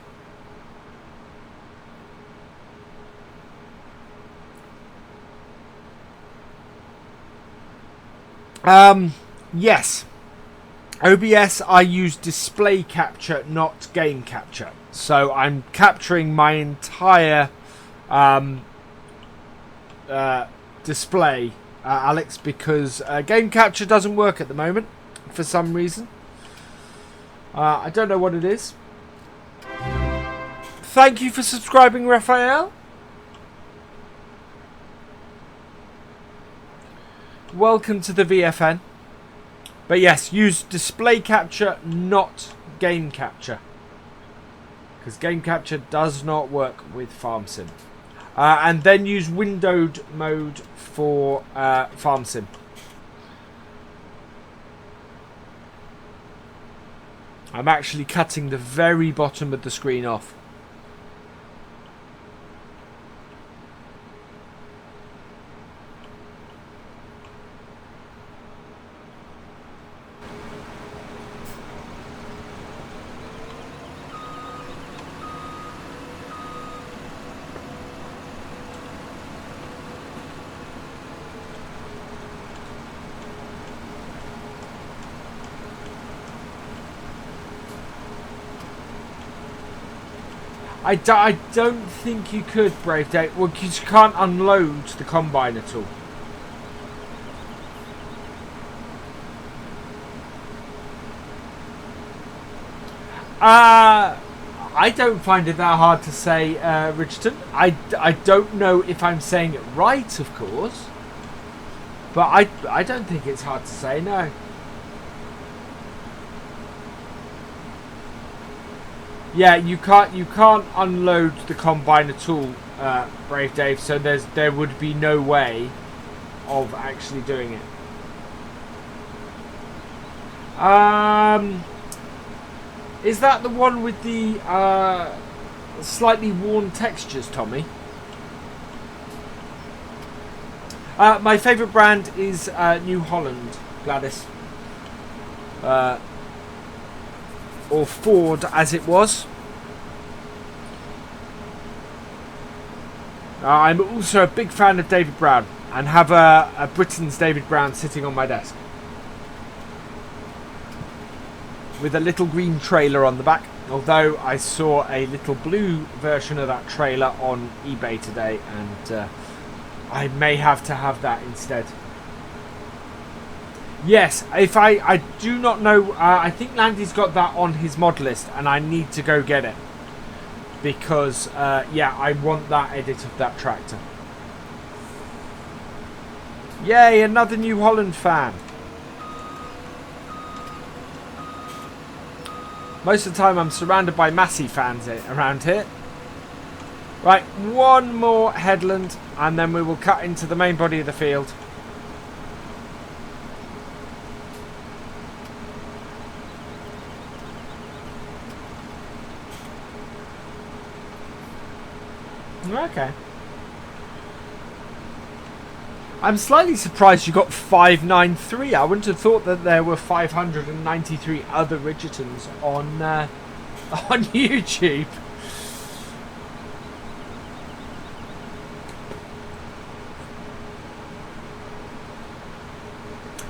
Yes. OBS, I use display capture, not game capture. So I'm capturing my entire display, Alex, because game capture doesn't work at the moment for some reason. I don't know what it is. Thank you for subscribing, Raphael. Welcome to the VFN. But yes, use display capture, not game capture. Because game capture does not work with Farm Sim. And then use windowed mode for Farm Sim. I'm actually cutting the very bottom of the screen off. I don't think you could, RainbowDave. Well, you can't unload the combine at all. I don't find it that hard to say, Richardson. I don't know if I'm saying it right, of course. But I don't think it's hard to say, no. Yeah, you can't unload the combine at all, RainbowDave. So there would be no way of actually doing it. Is that the one with the slightly worn textures, Tommy? My favourite brand is New Holland, Gladys. Or Ford, as it was. I'm also a big fan of David Brown and have a Britain's David Brown sitting on my desk with a little green trailer on the back, although I saw a little blue version of that trailer on eBay today, and I may have to have that instead. Yes, if I do not know, I think Landy's got that on his mod list, and I need to go get it. Because, yeah, I want that edit of that tractor. Yay, another New Holland fan. Most of the time I'm surrounded by Massey fans around here. Right, one more headland, and then we will cut into the main body of the field. Okay. I'm slightly surprised you got 593. I wouldn't have thought that there were 593 other Richardtons on YouTube.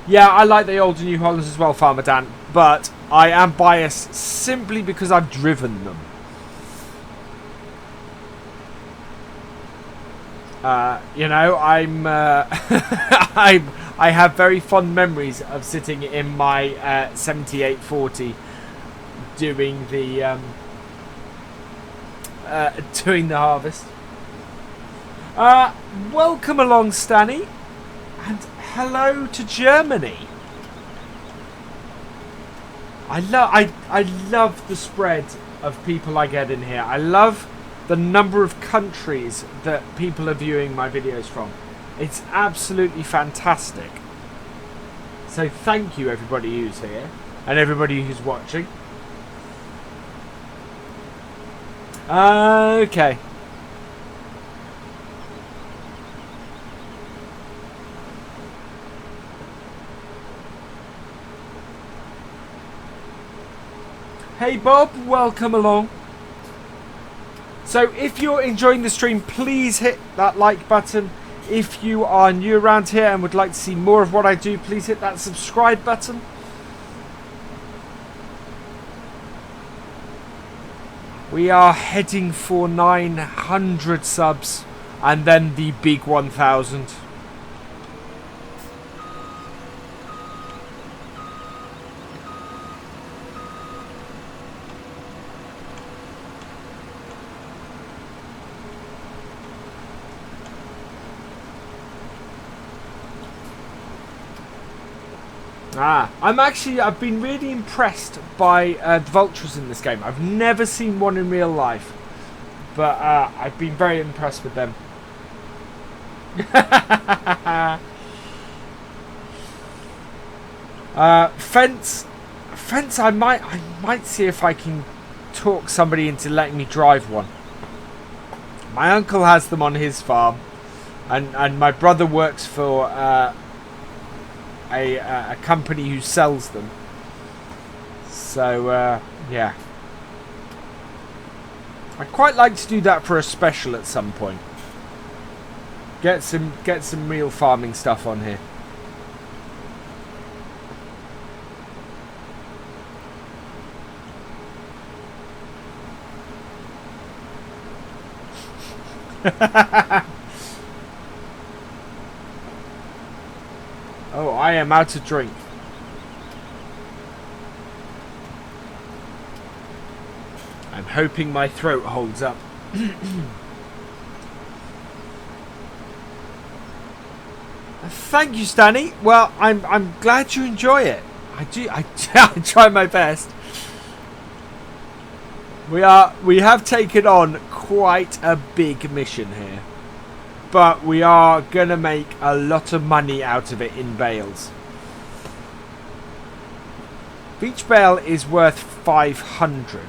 Yeah, I like the older New Hollands as well, Farmer Dan, but I am biased simply because I've driven them. You know, I have very fond memories of sitting in my 7840 doing the harvest. Welcome along, Stanny, and hello to Germany. I love the spread of people I get in here. I love the number of countries that people are viewing my videos from. It's absolutely fantastic. So thank you everybody who's here and everybody who's watching. Okay. Hey Bob, welcome along. So if you're enjoying the stream, please hit that like button. If you are new around here and would like to see more of what I do, please hit that subscribe button. We are heading for 900 subs and then the big 1000. I've been really impressed by the vultures in this game. I've never seen one in real life, but I've been very impressed with them. Fence, I might see if I can talk somebody into letting me drive one. My uncle has them on his farm, and my brother works for a company who sells them. So yeah, I'd quite like to do that for a special at some point. Get some real farming stuff on here. Oh, I am out of drink. I'm hoping my throat holds up. Thank you, Stanny. Well, I'm glad you enjoy it. I try my best. We have taken on quite a big mission here. But we are going to make a lot of money out of it in bales. Each bale is worth 500.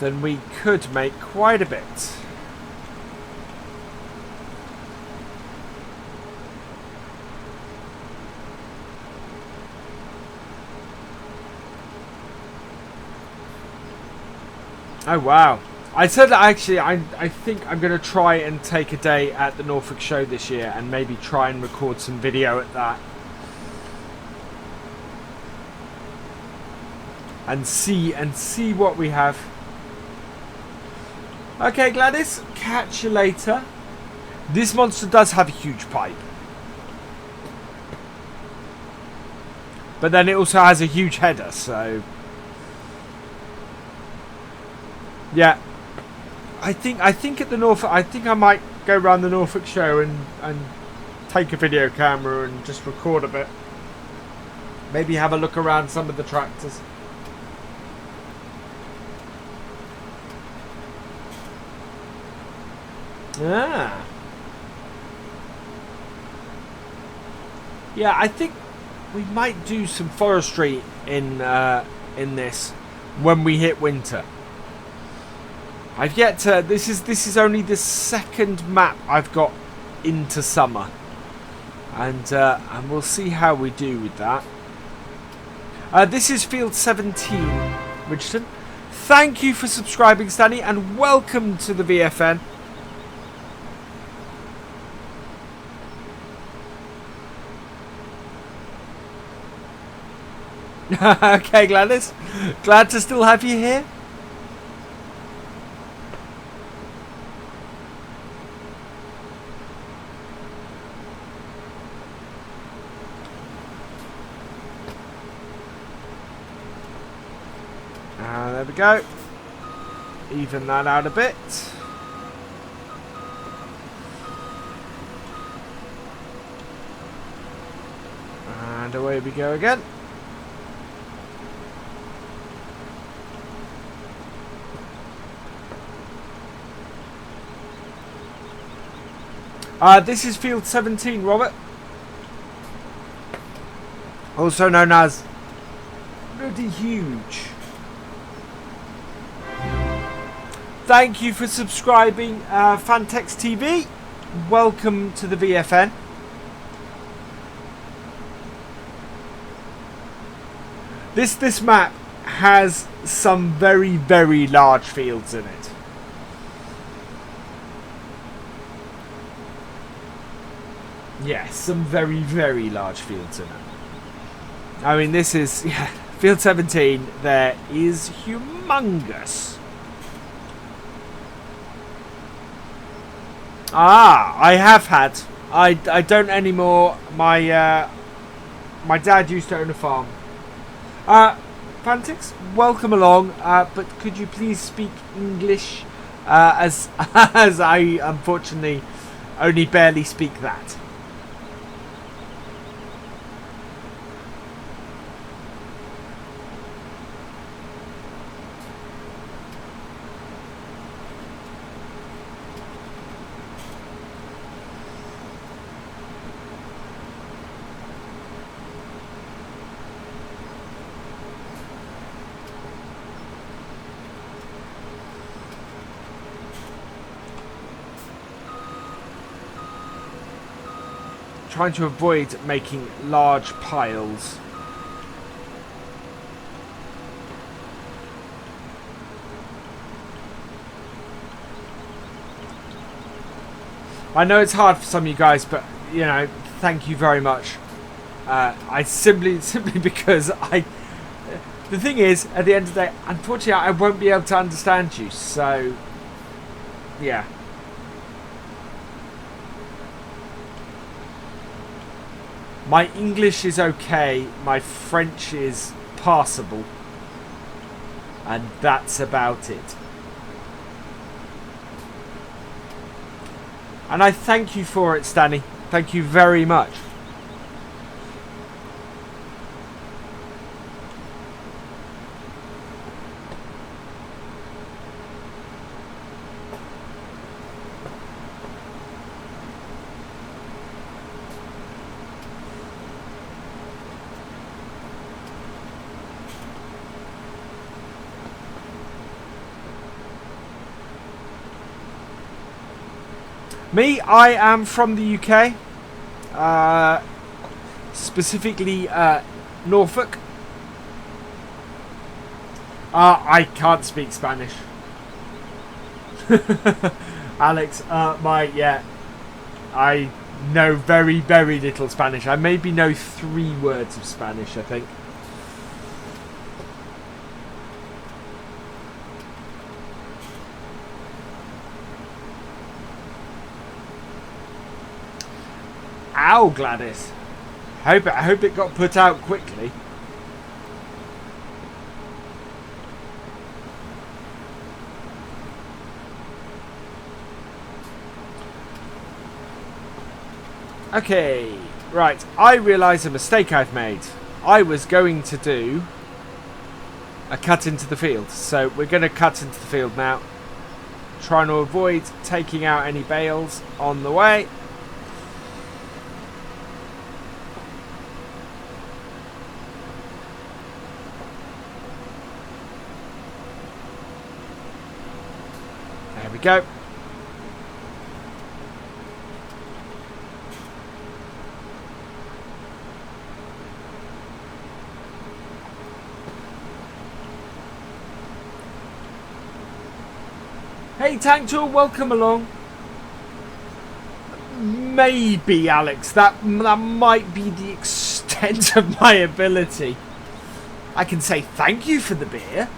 Then we could make quite a bit. Oh wow. I said that actually I think I'm going to try and take a day at the Norfolk show this year and maybe try and record some video at that. And see what we have. Okay, Gladys, catch you later. This monster does have a huge pipe. But then it also has a huge header, so yeah, I think at the Norfolk, I think I might go around the Norfolk show and take a video camera and just record a bit. Maybe have a look around some of the tractors. Ah. Yeah, I think we might do some forestry in this when we hit winter. I've yet to. This is only the second map I've got into summer, and we'll see how we do with that. This is field 17, Richardson. Thank you for subscribing, Stanley, and welcome to the VFN. Okay, Gladys. Glad to still have you here. go. Even that out a bit. And away we go again. This is field 17, Robert. Also known as Bloody Huge. Thank you for subscribing, Fantex TV. Welcome to the VFN. This map has some very, very large fields in it. Yes, some very, very large fields in it. I mean, this is, yeah, field 17 there is humongous. Ah, I have had. I don't anymore. My my dad used to own a farm. Fantix, welcome along. But could you please speak English? As I unfortunately only barely speak that. Trying to avoid making large piles. I know it's hard for some of you guys, but you know, thank you very much. I simply because the thing is, at the end of the day, unfortunately, I won't be able to understand you. So, yeah. My English is okay, my French is passable, and that's about it. And I thank you for it, Stanley. Thank you very much. Me, I am from the UK, specifically Norfolk. I can't speak Spanish. Alex, I know very, very little Spanish. I maybe know 3 words of Spanish, I think. Ow, Gladys. I hope it got put out quickly. Okay, right. I realise a mistake I've made. I was going to do a cut into the field. So we're going to cut into the field now. Trying to avoid taking out any bales on the way. There we go. Hey Tank Tool, welcome along. Maybe, Alex, that might be the extent of my ability. I can say thank you for the beer.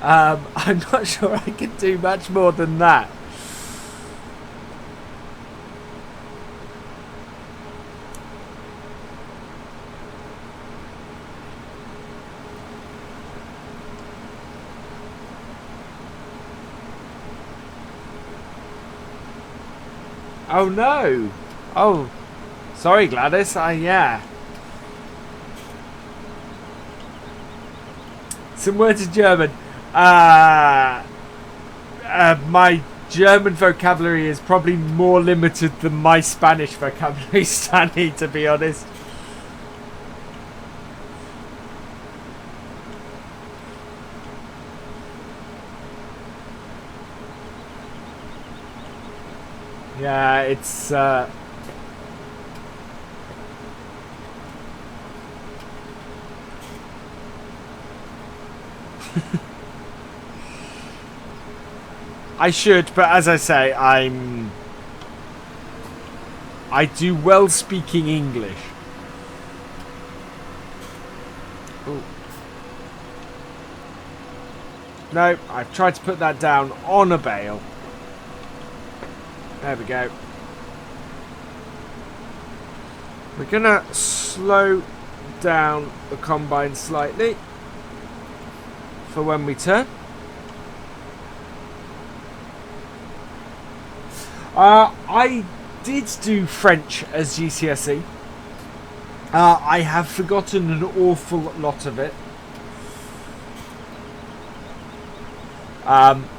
I'm not sure I can do much more than that. Oh no. Oh, sorry Gladys. Yeah. Some words in German. My German vocabulary is probably more limited than my Spanish vocabulary, Stanley, to be honest. Yeah, it's I should, but as I say, I do well speaking English. Ooh. No, I've tried to put that down on a bale. There we go. We're gonna slow down the combine slightly for when we turn. I did do French as GCSE. I have forgotten an awful lot of it.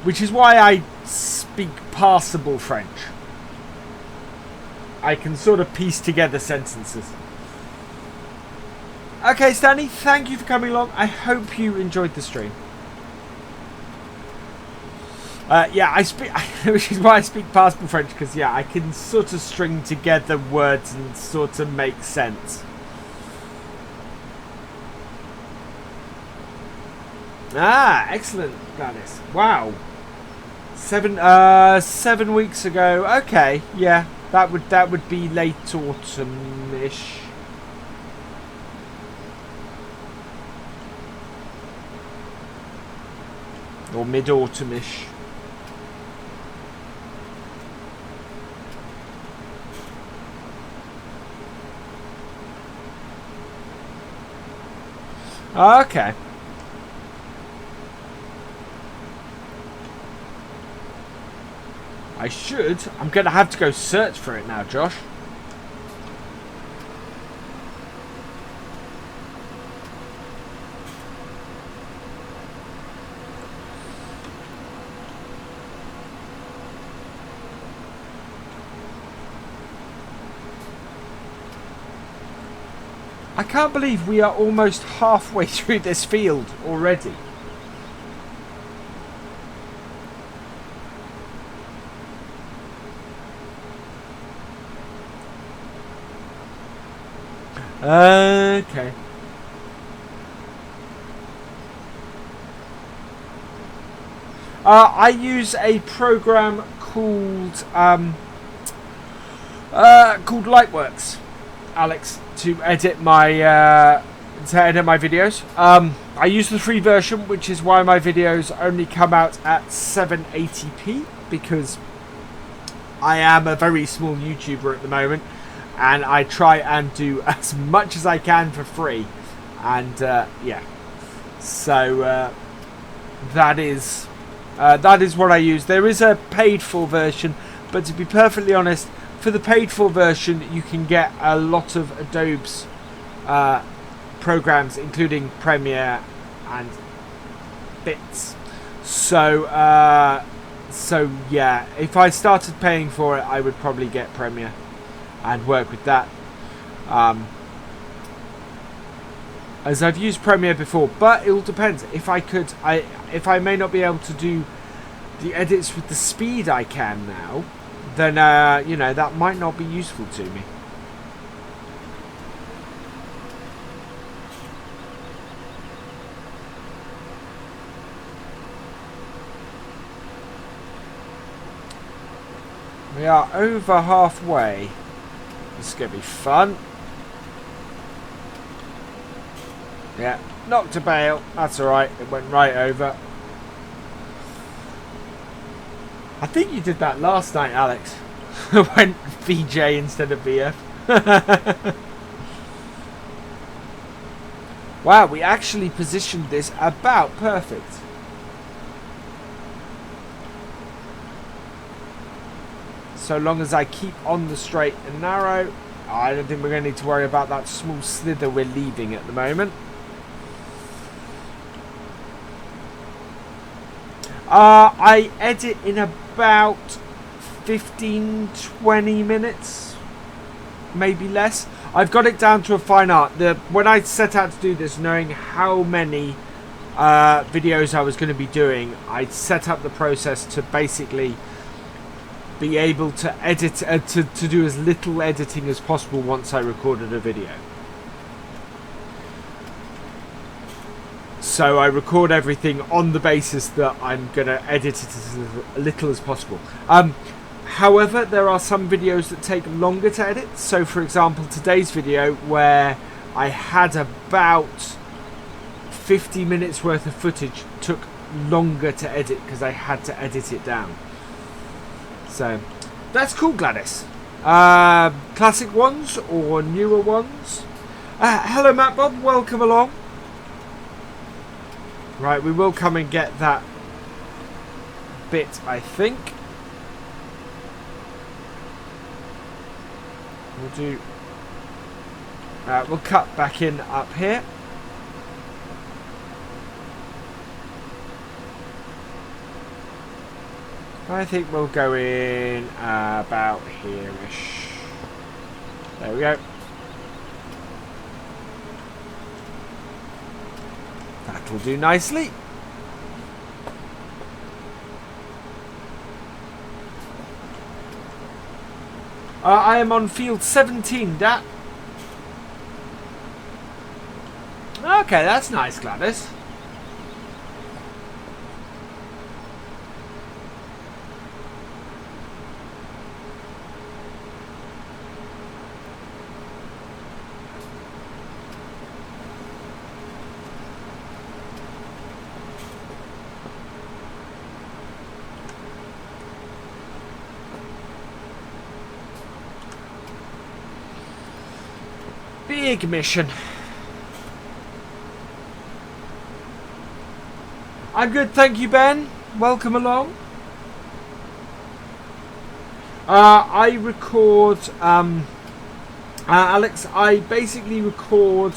Which is why I speak passable French. I can sort of piece together sentences. Okay, Stanley, thank you for coming along. I hope you enjoyed the stream. Yeah, I speak, which is why I speak passable French, because yeah, I can sort of string together words and sort of make sense. Ah, excellent, Gladys. Wow. 7 weeks ago. Okay, yeah, that would be late autumn-ish. Or mid-autumn-ish. Okay. I should. I'm going to have to go search for it now, Josh. I can't believe we are almost halfway through this field already. Okay. I use a program called Lightworks, Alex, to edit my videos. I use the free version, which is why my videos only come out at 780p, because I am a very small YouTuber at the moment, and I try and do as much as I can for free. And yeah, so that is what I use. There is a paid for version, but to be perfectly honest, for the paid for version you can get a lot of Adobe's programs, including Premiere and bits. So yeah, if I started paying for it, I would probably get Premiere and work with that, as I've used Premiere before. But it all depends. If I may not be able to do the edits with the speed I can now, then you know, that might not be useful to me. We are over halfway. This is going to be fun. Yeah, knocked a bale. That's alright. It went right over. I think you did that last night, Alex. Went VJ instead of VF. Wow, we actually positioned this about perfect. so long as I keep on the straight and narrow. I don't think we're going to need to worry about that small slither we're leaving at the moment. I edit in about 15-20 minutes, maybe less. I've got it down to a fine art. When I set out to do this, knowing how many videos I was going to be doing, I set up the process to basically be able to edit, to do as little editing as possible once I recorded a video. So I record everything on the basis that I'm going to edit it as little as possible. However, there are some videos that take longer to edit. So for example, today's video, where I had about 50 minutes worth of footage, took longer to edit because I had to edit it down. So that's cool, Gladys. Classic ones or newer ones? Hello, Matt Bob. Welcome along. Right, we will come and get that bit, I think. We'll do. We'll cut back in up here. I think we'll go in about here-ish. There we go. That will do nicely. I am on field 17, Dat. Okay, that's nice, Gladys. Big mission. I'm good, thank you, Ben. Welcome along. I record, Alex, I basically record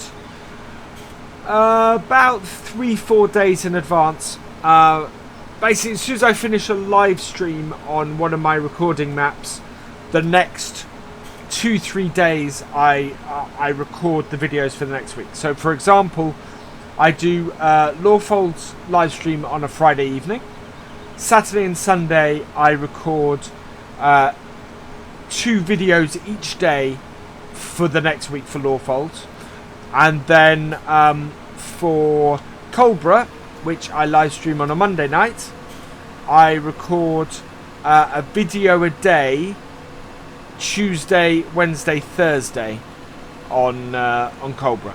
about 3-4 days in advance. Basically, as soon as I finish a live stream on one of my recording maps, the next 2-3 days I record the videos for the next week. So for example, I do Lawfold's live stream on a Friday evening. Saturday and Sunday I record 2 videos each day for the next week for Lawfold. And then for Cobra, which I live stream on a Monday night, I record a video a day Tuesday, Wednesday, Thursday on Cobra.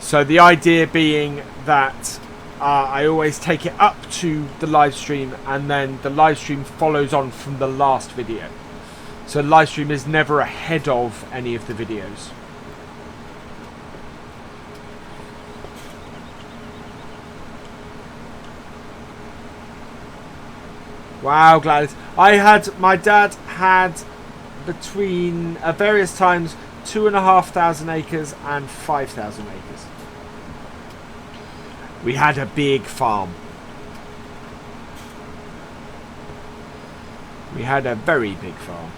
So the idea being that I always take it up to the live stream, and then the live stream follows on from the last video. So the live stream is never ahead of any of the videos. Wow, Gladys. My dad had between various times 2,500 acres and 5,000 acres. We had a big farm. We had a very big farm.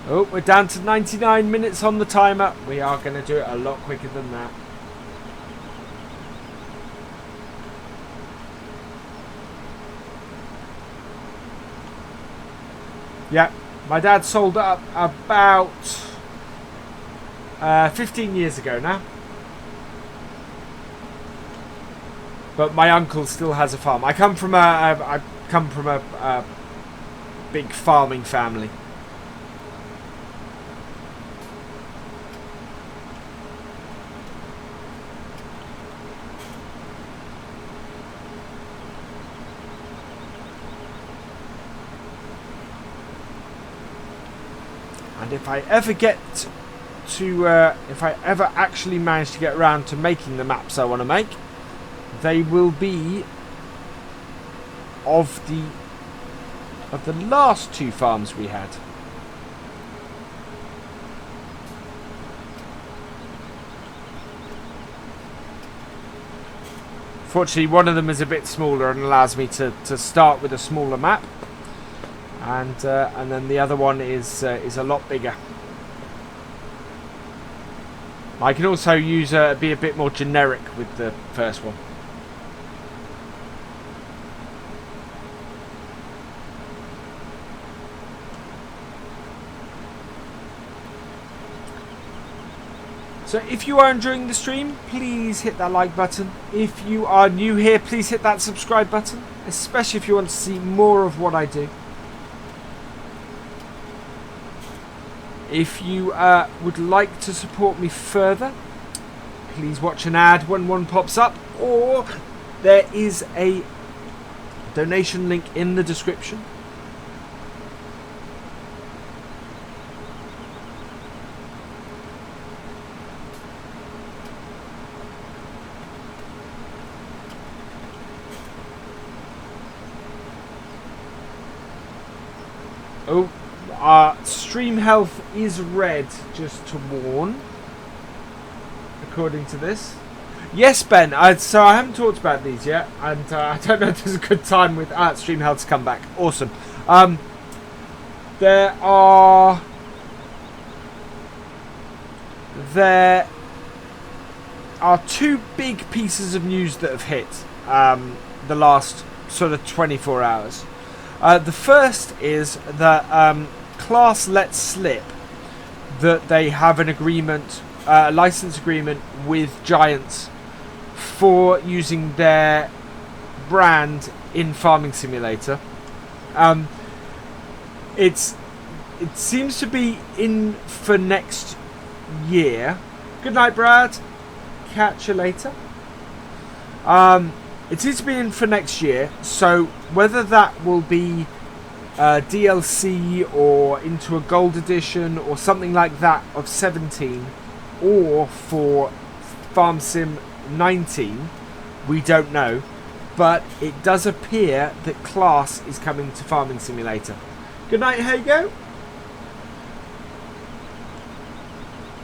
Oh, we're down to 99 minutes on the timer. We are going to do it a lot quicker than that. Yeah, my dad sold it up about 15 years ago now. But my uncle still has a farm. I come from a big farming family. And if I ever get to, if I ever actually manage to get around to making the maps I want to make, they will be of the last 2 farms we had. Fortunately, one of them is a bit smaller and allows me to start with a smaller map, and then the other one is a lot bigger. I can also use be a bit more generic with the first one. So if you are enjoying the stream, please hit that like button. If you are new here, please hit that subscribe button, especially if you want to see more of what I do. If you would like to support me further, please watch an ad when one pops up, or there is a donation link in the description. Oh, stream health is red, just to warn, according to this. Yes, Ben, so I haven't talked about these yet, and I don't know if there's a good time with stream health to come back. Awesome. There are 2 big pieces of news that have hit the last sort of 24 hours. The first is that Class let slip that they have an agreement, a license agreement with Giants for using their brand in Farming Simulator. It seems to be in for next year. Good night, Brad. Catch you later. It seems to be in for next year, so whether that will be DLC or into a gold edition or something like that of 17, or for Farm Sim 19, we don't know, but it does appear that Class is coming to Farming Simulator. Good night, Hago.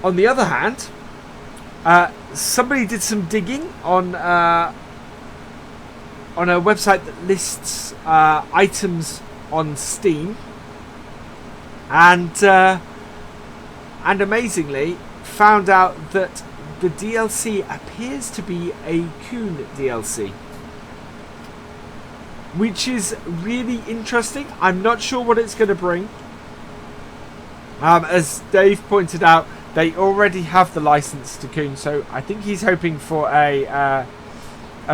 On the other hand, somebody did some digging on a website that lists items on Steam, and amazingly found out that the DLC appears to be a Coon DLC, which is really interesting. I'm not sure what it's going to bring. As Dave pointed out, they already have the license to Coon, so I think he's hoping for a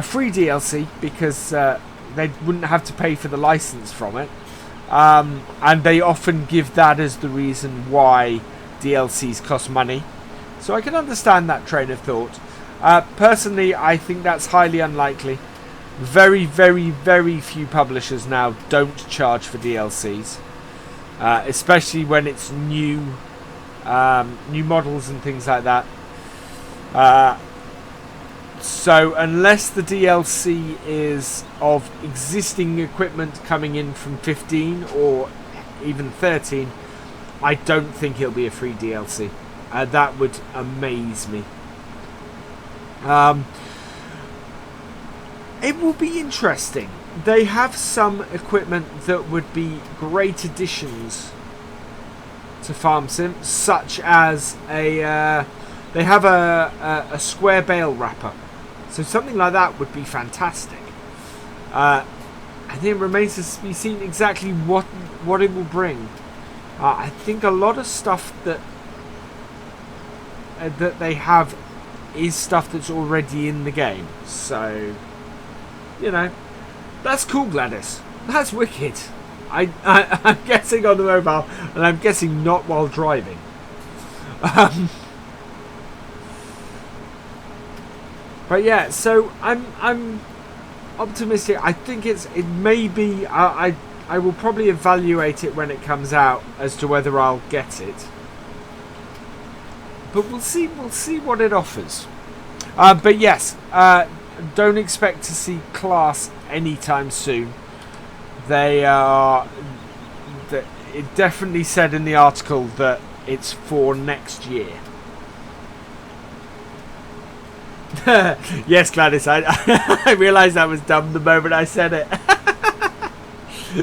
free DLC, because they wouldn't have to pay for the license from it. And they often give that as the reason why DLCs cost money. So I can understand that train of thought. Personally, I think that's highly unlikely. Very, very, very few publishers now don't charge for DLCs. Especially when it's new models and things like that. So unless the DLC is of existing equipment coming in from 15 or even 13, I don't think it'll be a free DLC. That would amaze me. It will be interesting. They have some equipment that would be great additions to Farm Sim, such as they have a square bale wrapper. So something like that would be fantastic. I think it remains to be seen exactly what it will bring. I think a lot of stuff that they have is stuff that's already in the game. So, you know, that's cool, Gladys. That's wicked. I'm guessing on the mobile, and I'm guessing not while driving. But yeah, so I'm optimistic. I think it may be. I will probably evaluate it when it comes out as to whether I'll get it. But we'll see what it offers. But yes, don't expect to see class anytime soon. They are... It definitely said in the article that it's for next year. Yes, Gladys, I realised that was dumb the moment I said it.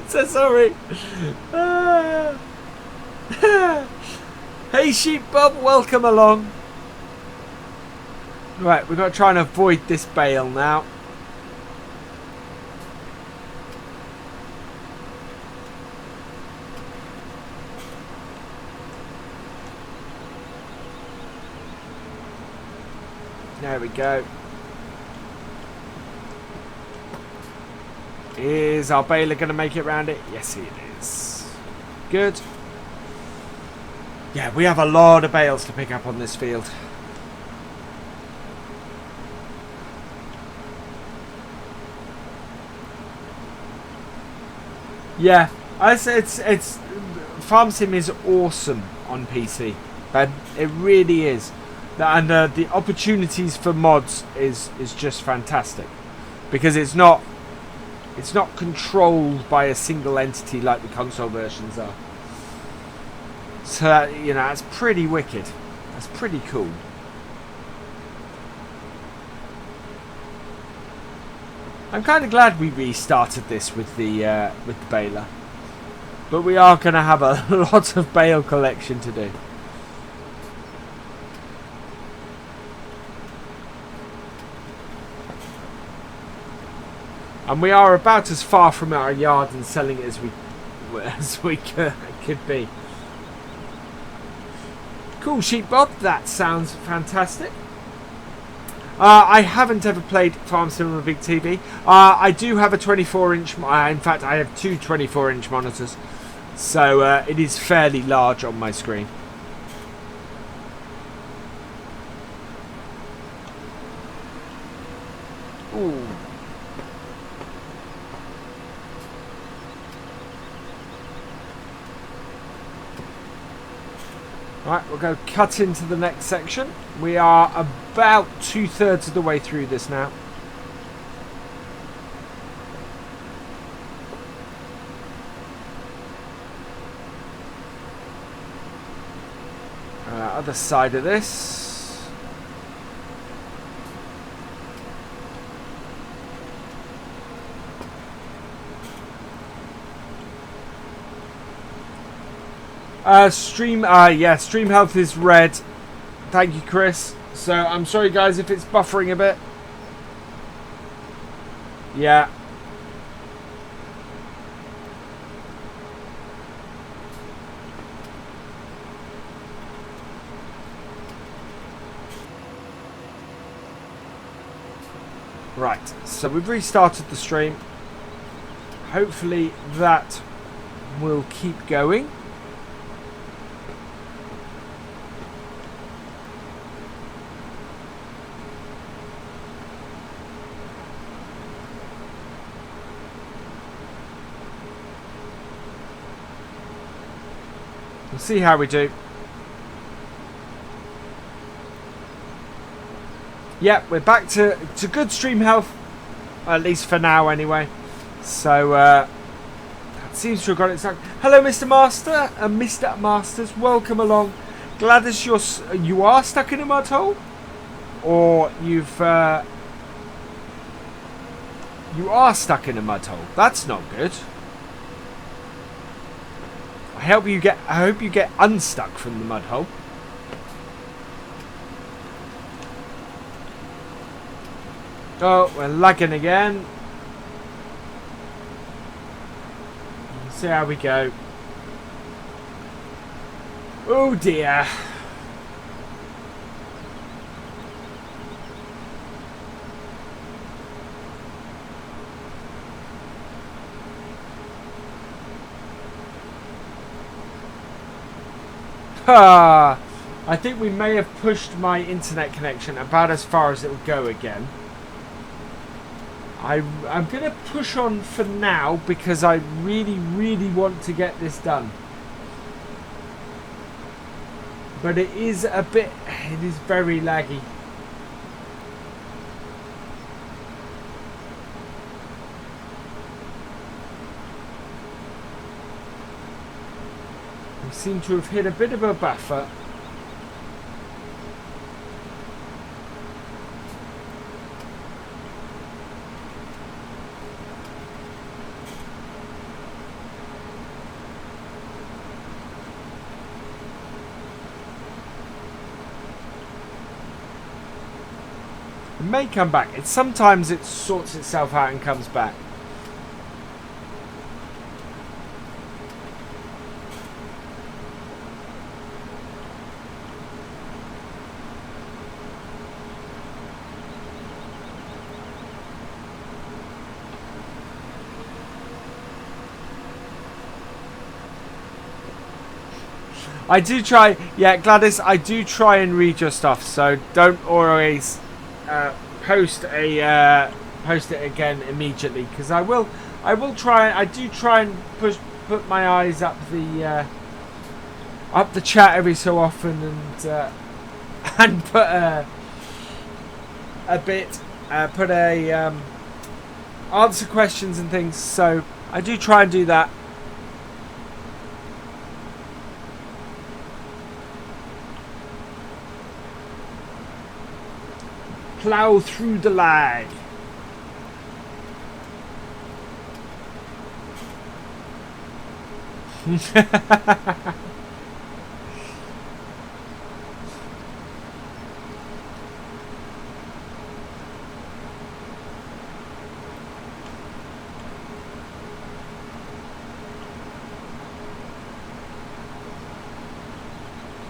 So sorry. Hey Sheep Bob, welcome along. Right, we've got to try and avoid this bale now. There we go. Is our baler going to make it round it? Yes, it is. Good. Yeah, we have a lot of bales to pick up on this field. Yeah, I say it's Farm Sim is awesome on PC, but it really is. And the opportunities for mods is just fantastic, because it's not controlled by a single entity like the console versions are. So you know, that's pretty wicked. That's pretty cool. I'm kind of glad we restarted this with the baler, but we are going to have a lot of bale collection to do. And we are about as far from our yard and selling it as we could be. Cool, Sheep Bob. That sounds fantastic. I haven't ever played Farm Sim on a big TV. I do have a 24-inch. In fact, I have two 24-inch monitors, so it is fairly large on my screen. Ooh. Right, we'll go cut into the next section. We are about 2/3 of the way through this now. Other side of this. Stream health is red. Thank you, Chris. So I'm sorry guys if it's buffering a bit. Yeah. Right, so we've restarted the stream. Hopefully that will keep going. We'll see how we do. Yep, we're back to good stream health, at least for now anyway. So that seems to have got it stuck. Hello Mr. Master and Mr. Masters, welcome along. Gladys, you are stuck in a mud hole? Or you are stuck in a mud hole. That's not good. I hope you get unstuck from the mud hole. Oh, we're lagging again. Let's see how we go. Oh dear. I think we may have pushed my internet connection about as far as it will go again. I'm going to push on for now because I really, really want to get this done. But it is very laggy. We seem to have hit a bit of a buffer. It may come back. Sometimes it sorts itself out and comes back. I do try, yeah, Gladys, I do try and read your stuff, so don't always post it again immediately, because I will try. I do try and put my eyes up the chat every so often, and put answer questions and things. So I do try and do that. Plow through the lag.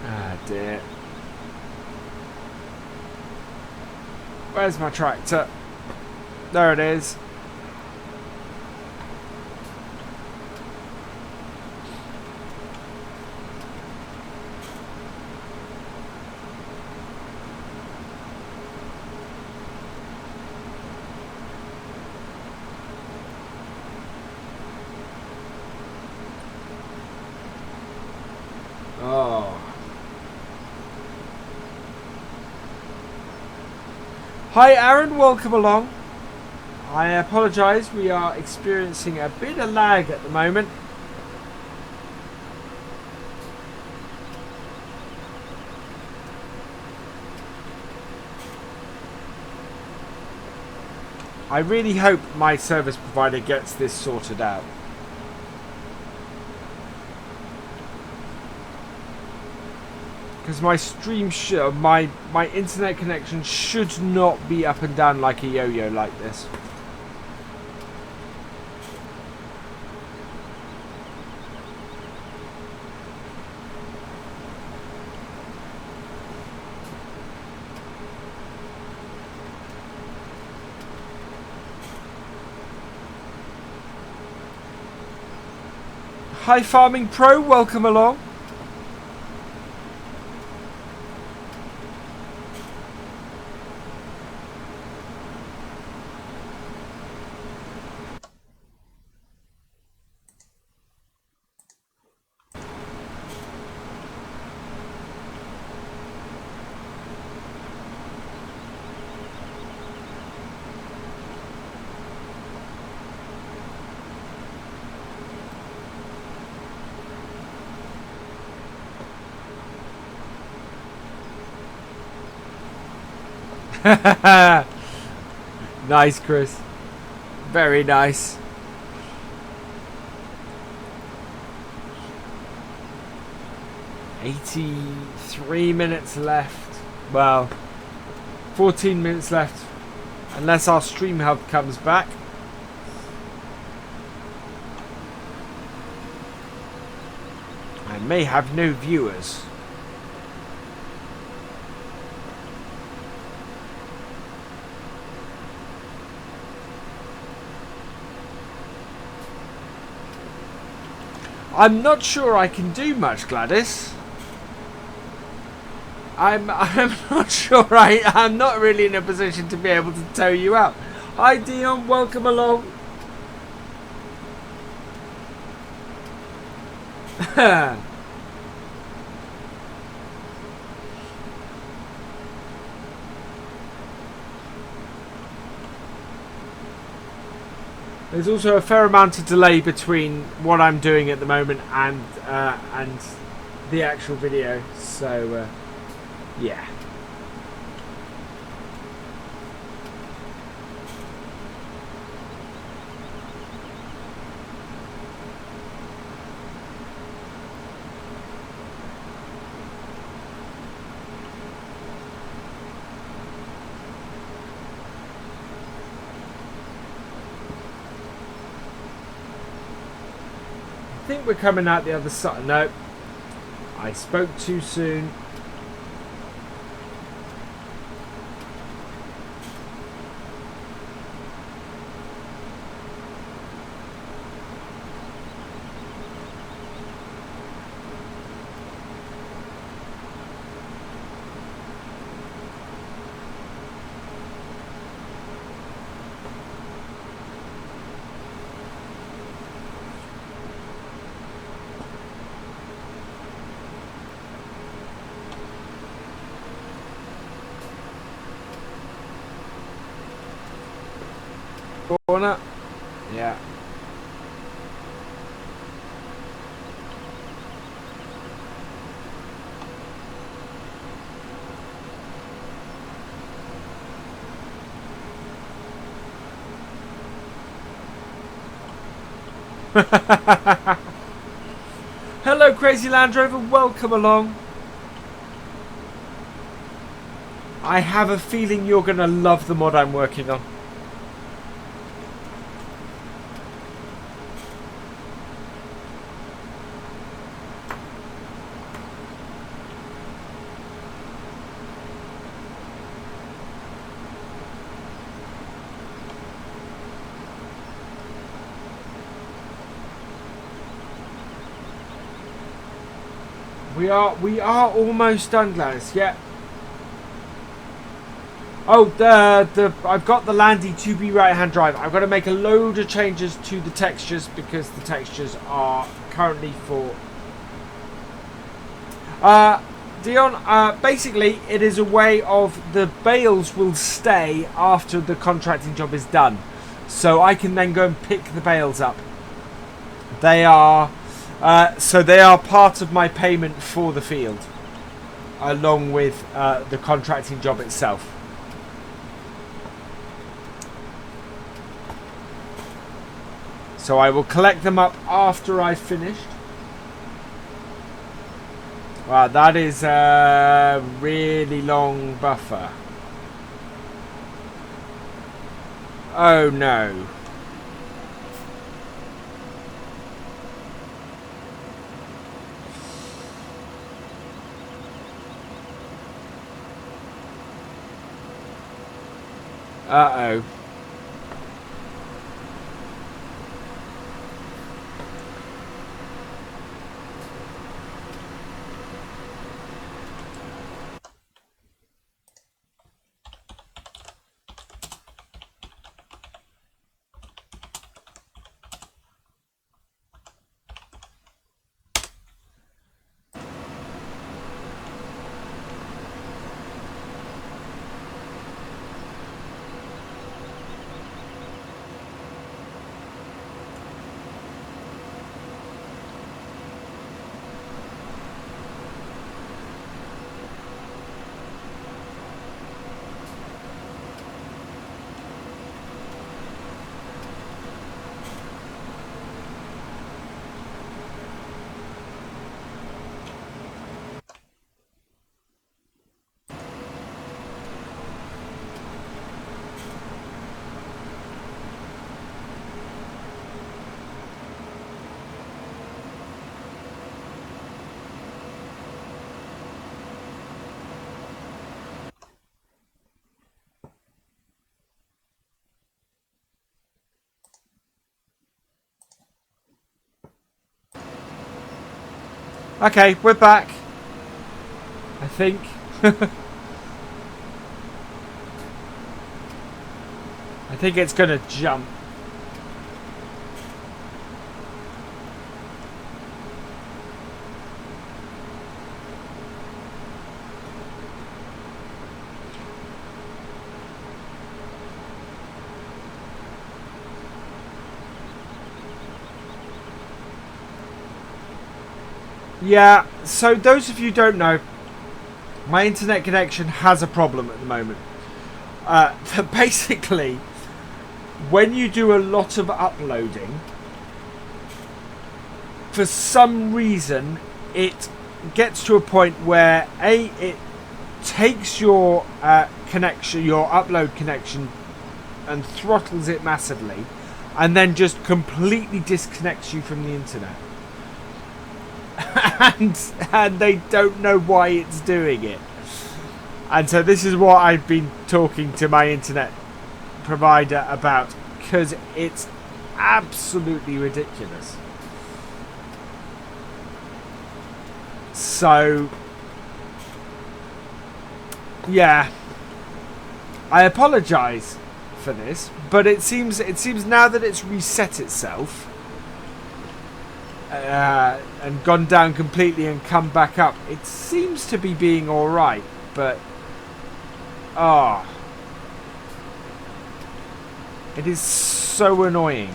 Ah, dear. Where's my tractor? There it is. Oh. Hi Aaron, welcome along. I apologise, we are experiencing a bit of lag at the moment. I really hope my service provider gets this sorted out. Because my stream, my internet connection should not be up and down like a yo-yo like this. Hi Farming Pro, welcome along. Nice, Chris. Very nice. $83 left. Well, 14 minutes left. Unless our stream health comes back. I may have no viewers. I'm not sure I can do much, Gladys. I'm not sure I'm not really in a position to be able to tow you out. Hi Dion, welcome along. There's also a fair amount of delay between what I'm doing at the moment and the actual video. So yeah. I think we're coming out the other side. No, I spoke too soon. Corner. Yeah. Hello, Crazy Land Rover. Welcome along. I have a feeling you're going to love the mod I'm working on. We are almost done, Gladys. Yeah. Oh, I've got the Landy 2B right-hand drive. I've got to make a load of changes to the textures because the textures are currently for. Dion, basically, it is a way of the bales will stay after the contracting job is done, so I can then go and pick the bales up. They are. So they are part of my payment for the field, along with the contracting job itself. So I will collect them up after I've finished. Wow, that is a really long buffer. Oh no. Uh-oh. Okay, we're back. I think. I think it's gonna jump. Yeah, so those of you who don't know, my internet connection has a problem at the moment. Basically, when you do a lot of uploading, for some reason, it gets to a point where it takes your connection, your upload connection, and throttles it massively, and then just completely disconnects you from the internet. and they don't know why it's doing it. And so this is what I've been talking to my internet provider about, because it's absolutely ridiculous. So yeah, I apologise for this, but it seems now that it's reset itself and gone down completely and come back up, it seems to be being alright, but it is so annoying.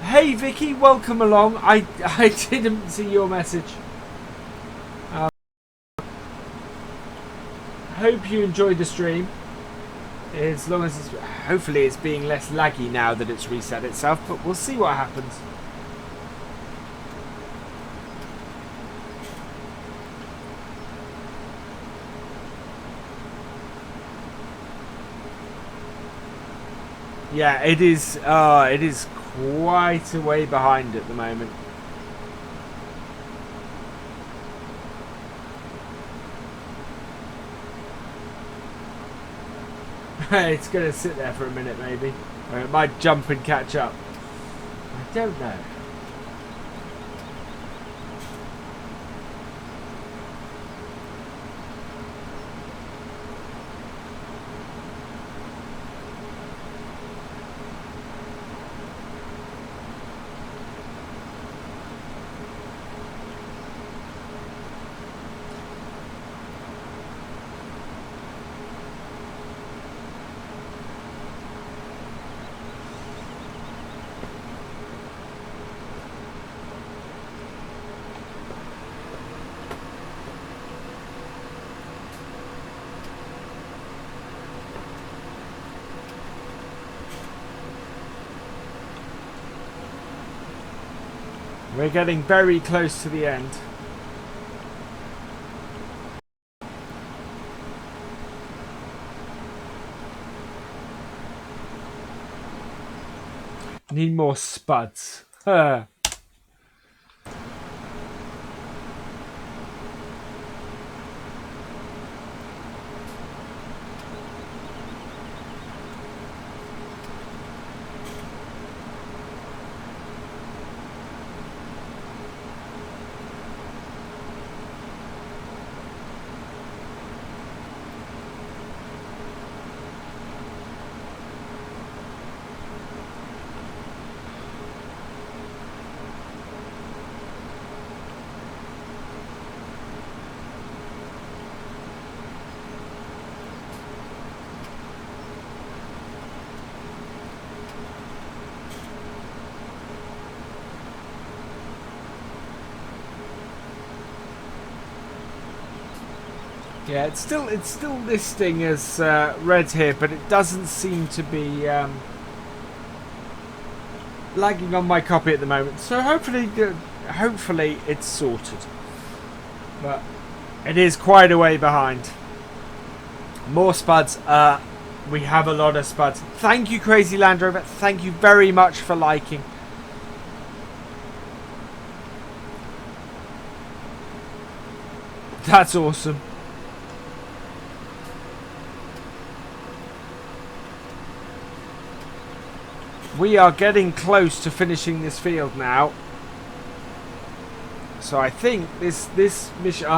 Hey Vicky, welcome along. I didn't see your message. Hope you enjoyed the stream. As long as hopefully it's being less laggy now that it's reset itself, but we'll see what happens. Yeah, it is. It is quite a way behind at the moment. It's going to sit there for a minute maybe. Or it might jump and catch up. I don't know. We're getting very close to the end. Need more spuds. Yeah, it's still listing as red here, but it doesn't seem to be lagging on my copy at the moment. So hopefully it's sorted. But it is quite a way behind. More spuds. We have a lot of spuds. Thank you, Crazy Land Rover. Thank you very much for liking. That's awesome. We are getting close to finishing this field now. So I think this mission...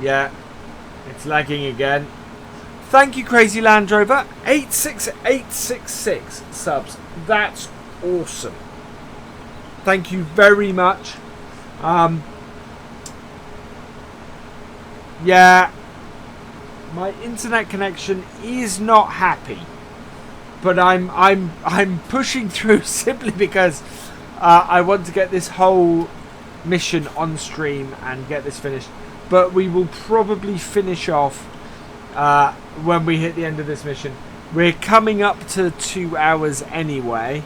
Yeah. It's lagging again. Thank you, Crazy Land Rover. 86866 subs. That's awesome. Thank you very much. Yeah, my internet connection is not happy, but I'm pushing through simply because I want to get this whole mission on stream and get this finished. But we will probably finish off when we hit the end of this mission. We're coming up to 2 hours anyway.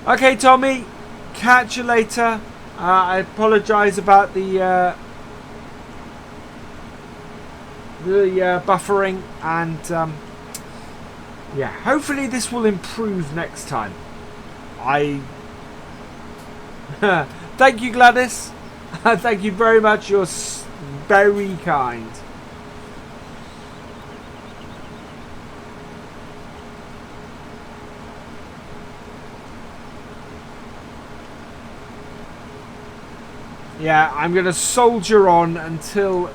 Okay, Tommy, catch you later. I apologise about the buffering, and yeah, hopefully this will improve next time. Thank you, Gladys. Thank you very much. You're very kind. Yeah, I'm going to soldier on until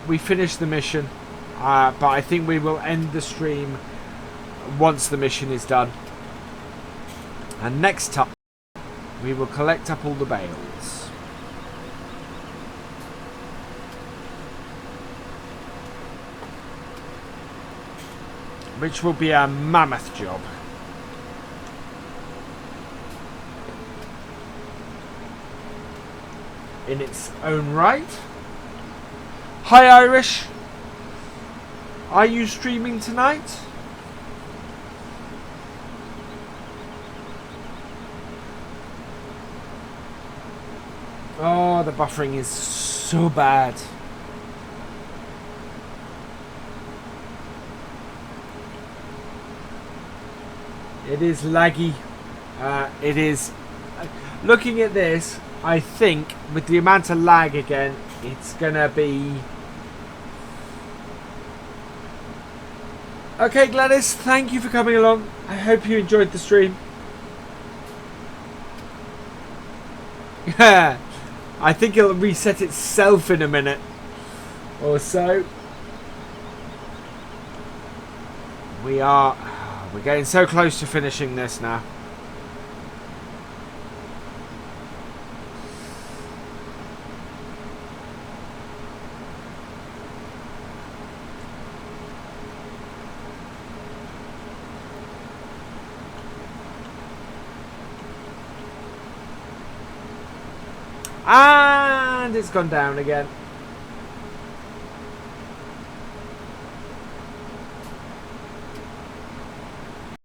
we finish the mission. But I think we will end the stream once the mission is done. And next time, we will collect up all the bales. Which will be a mammoth job. In its own right. Hi Irish. Are you streaming tonight? Oh, the buffering is so bad. It is laggy. It is. Looking at this, I think with the amount of lag again, it's gonna be. Okay, Gladys, thank you for coming along. I hope you enjoyed the stream. Yeah, I think it'll reset itself in a minute or so. We're getting so close to finishing this now. And it's gone down again.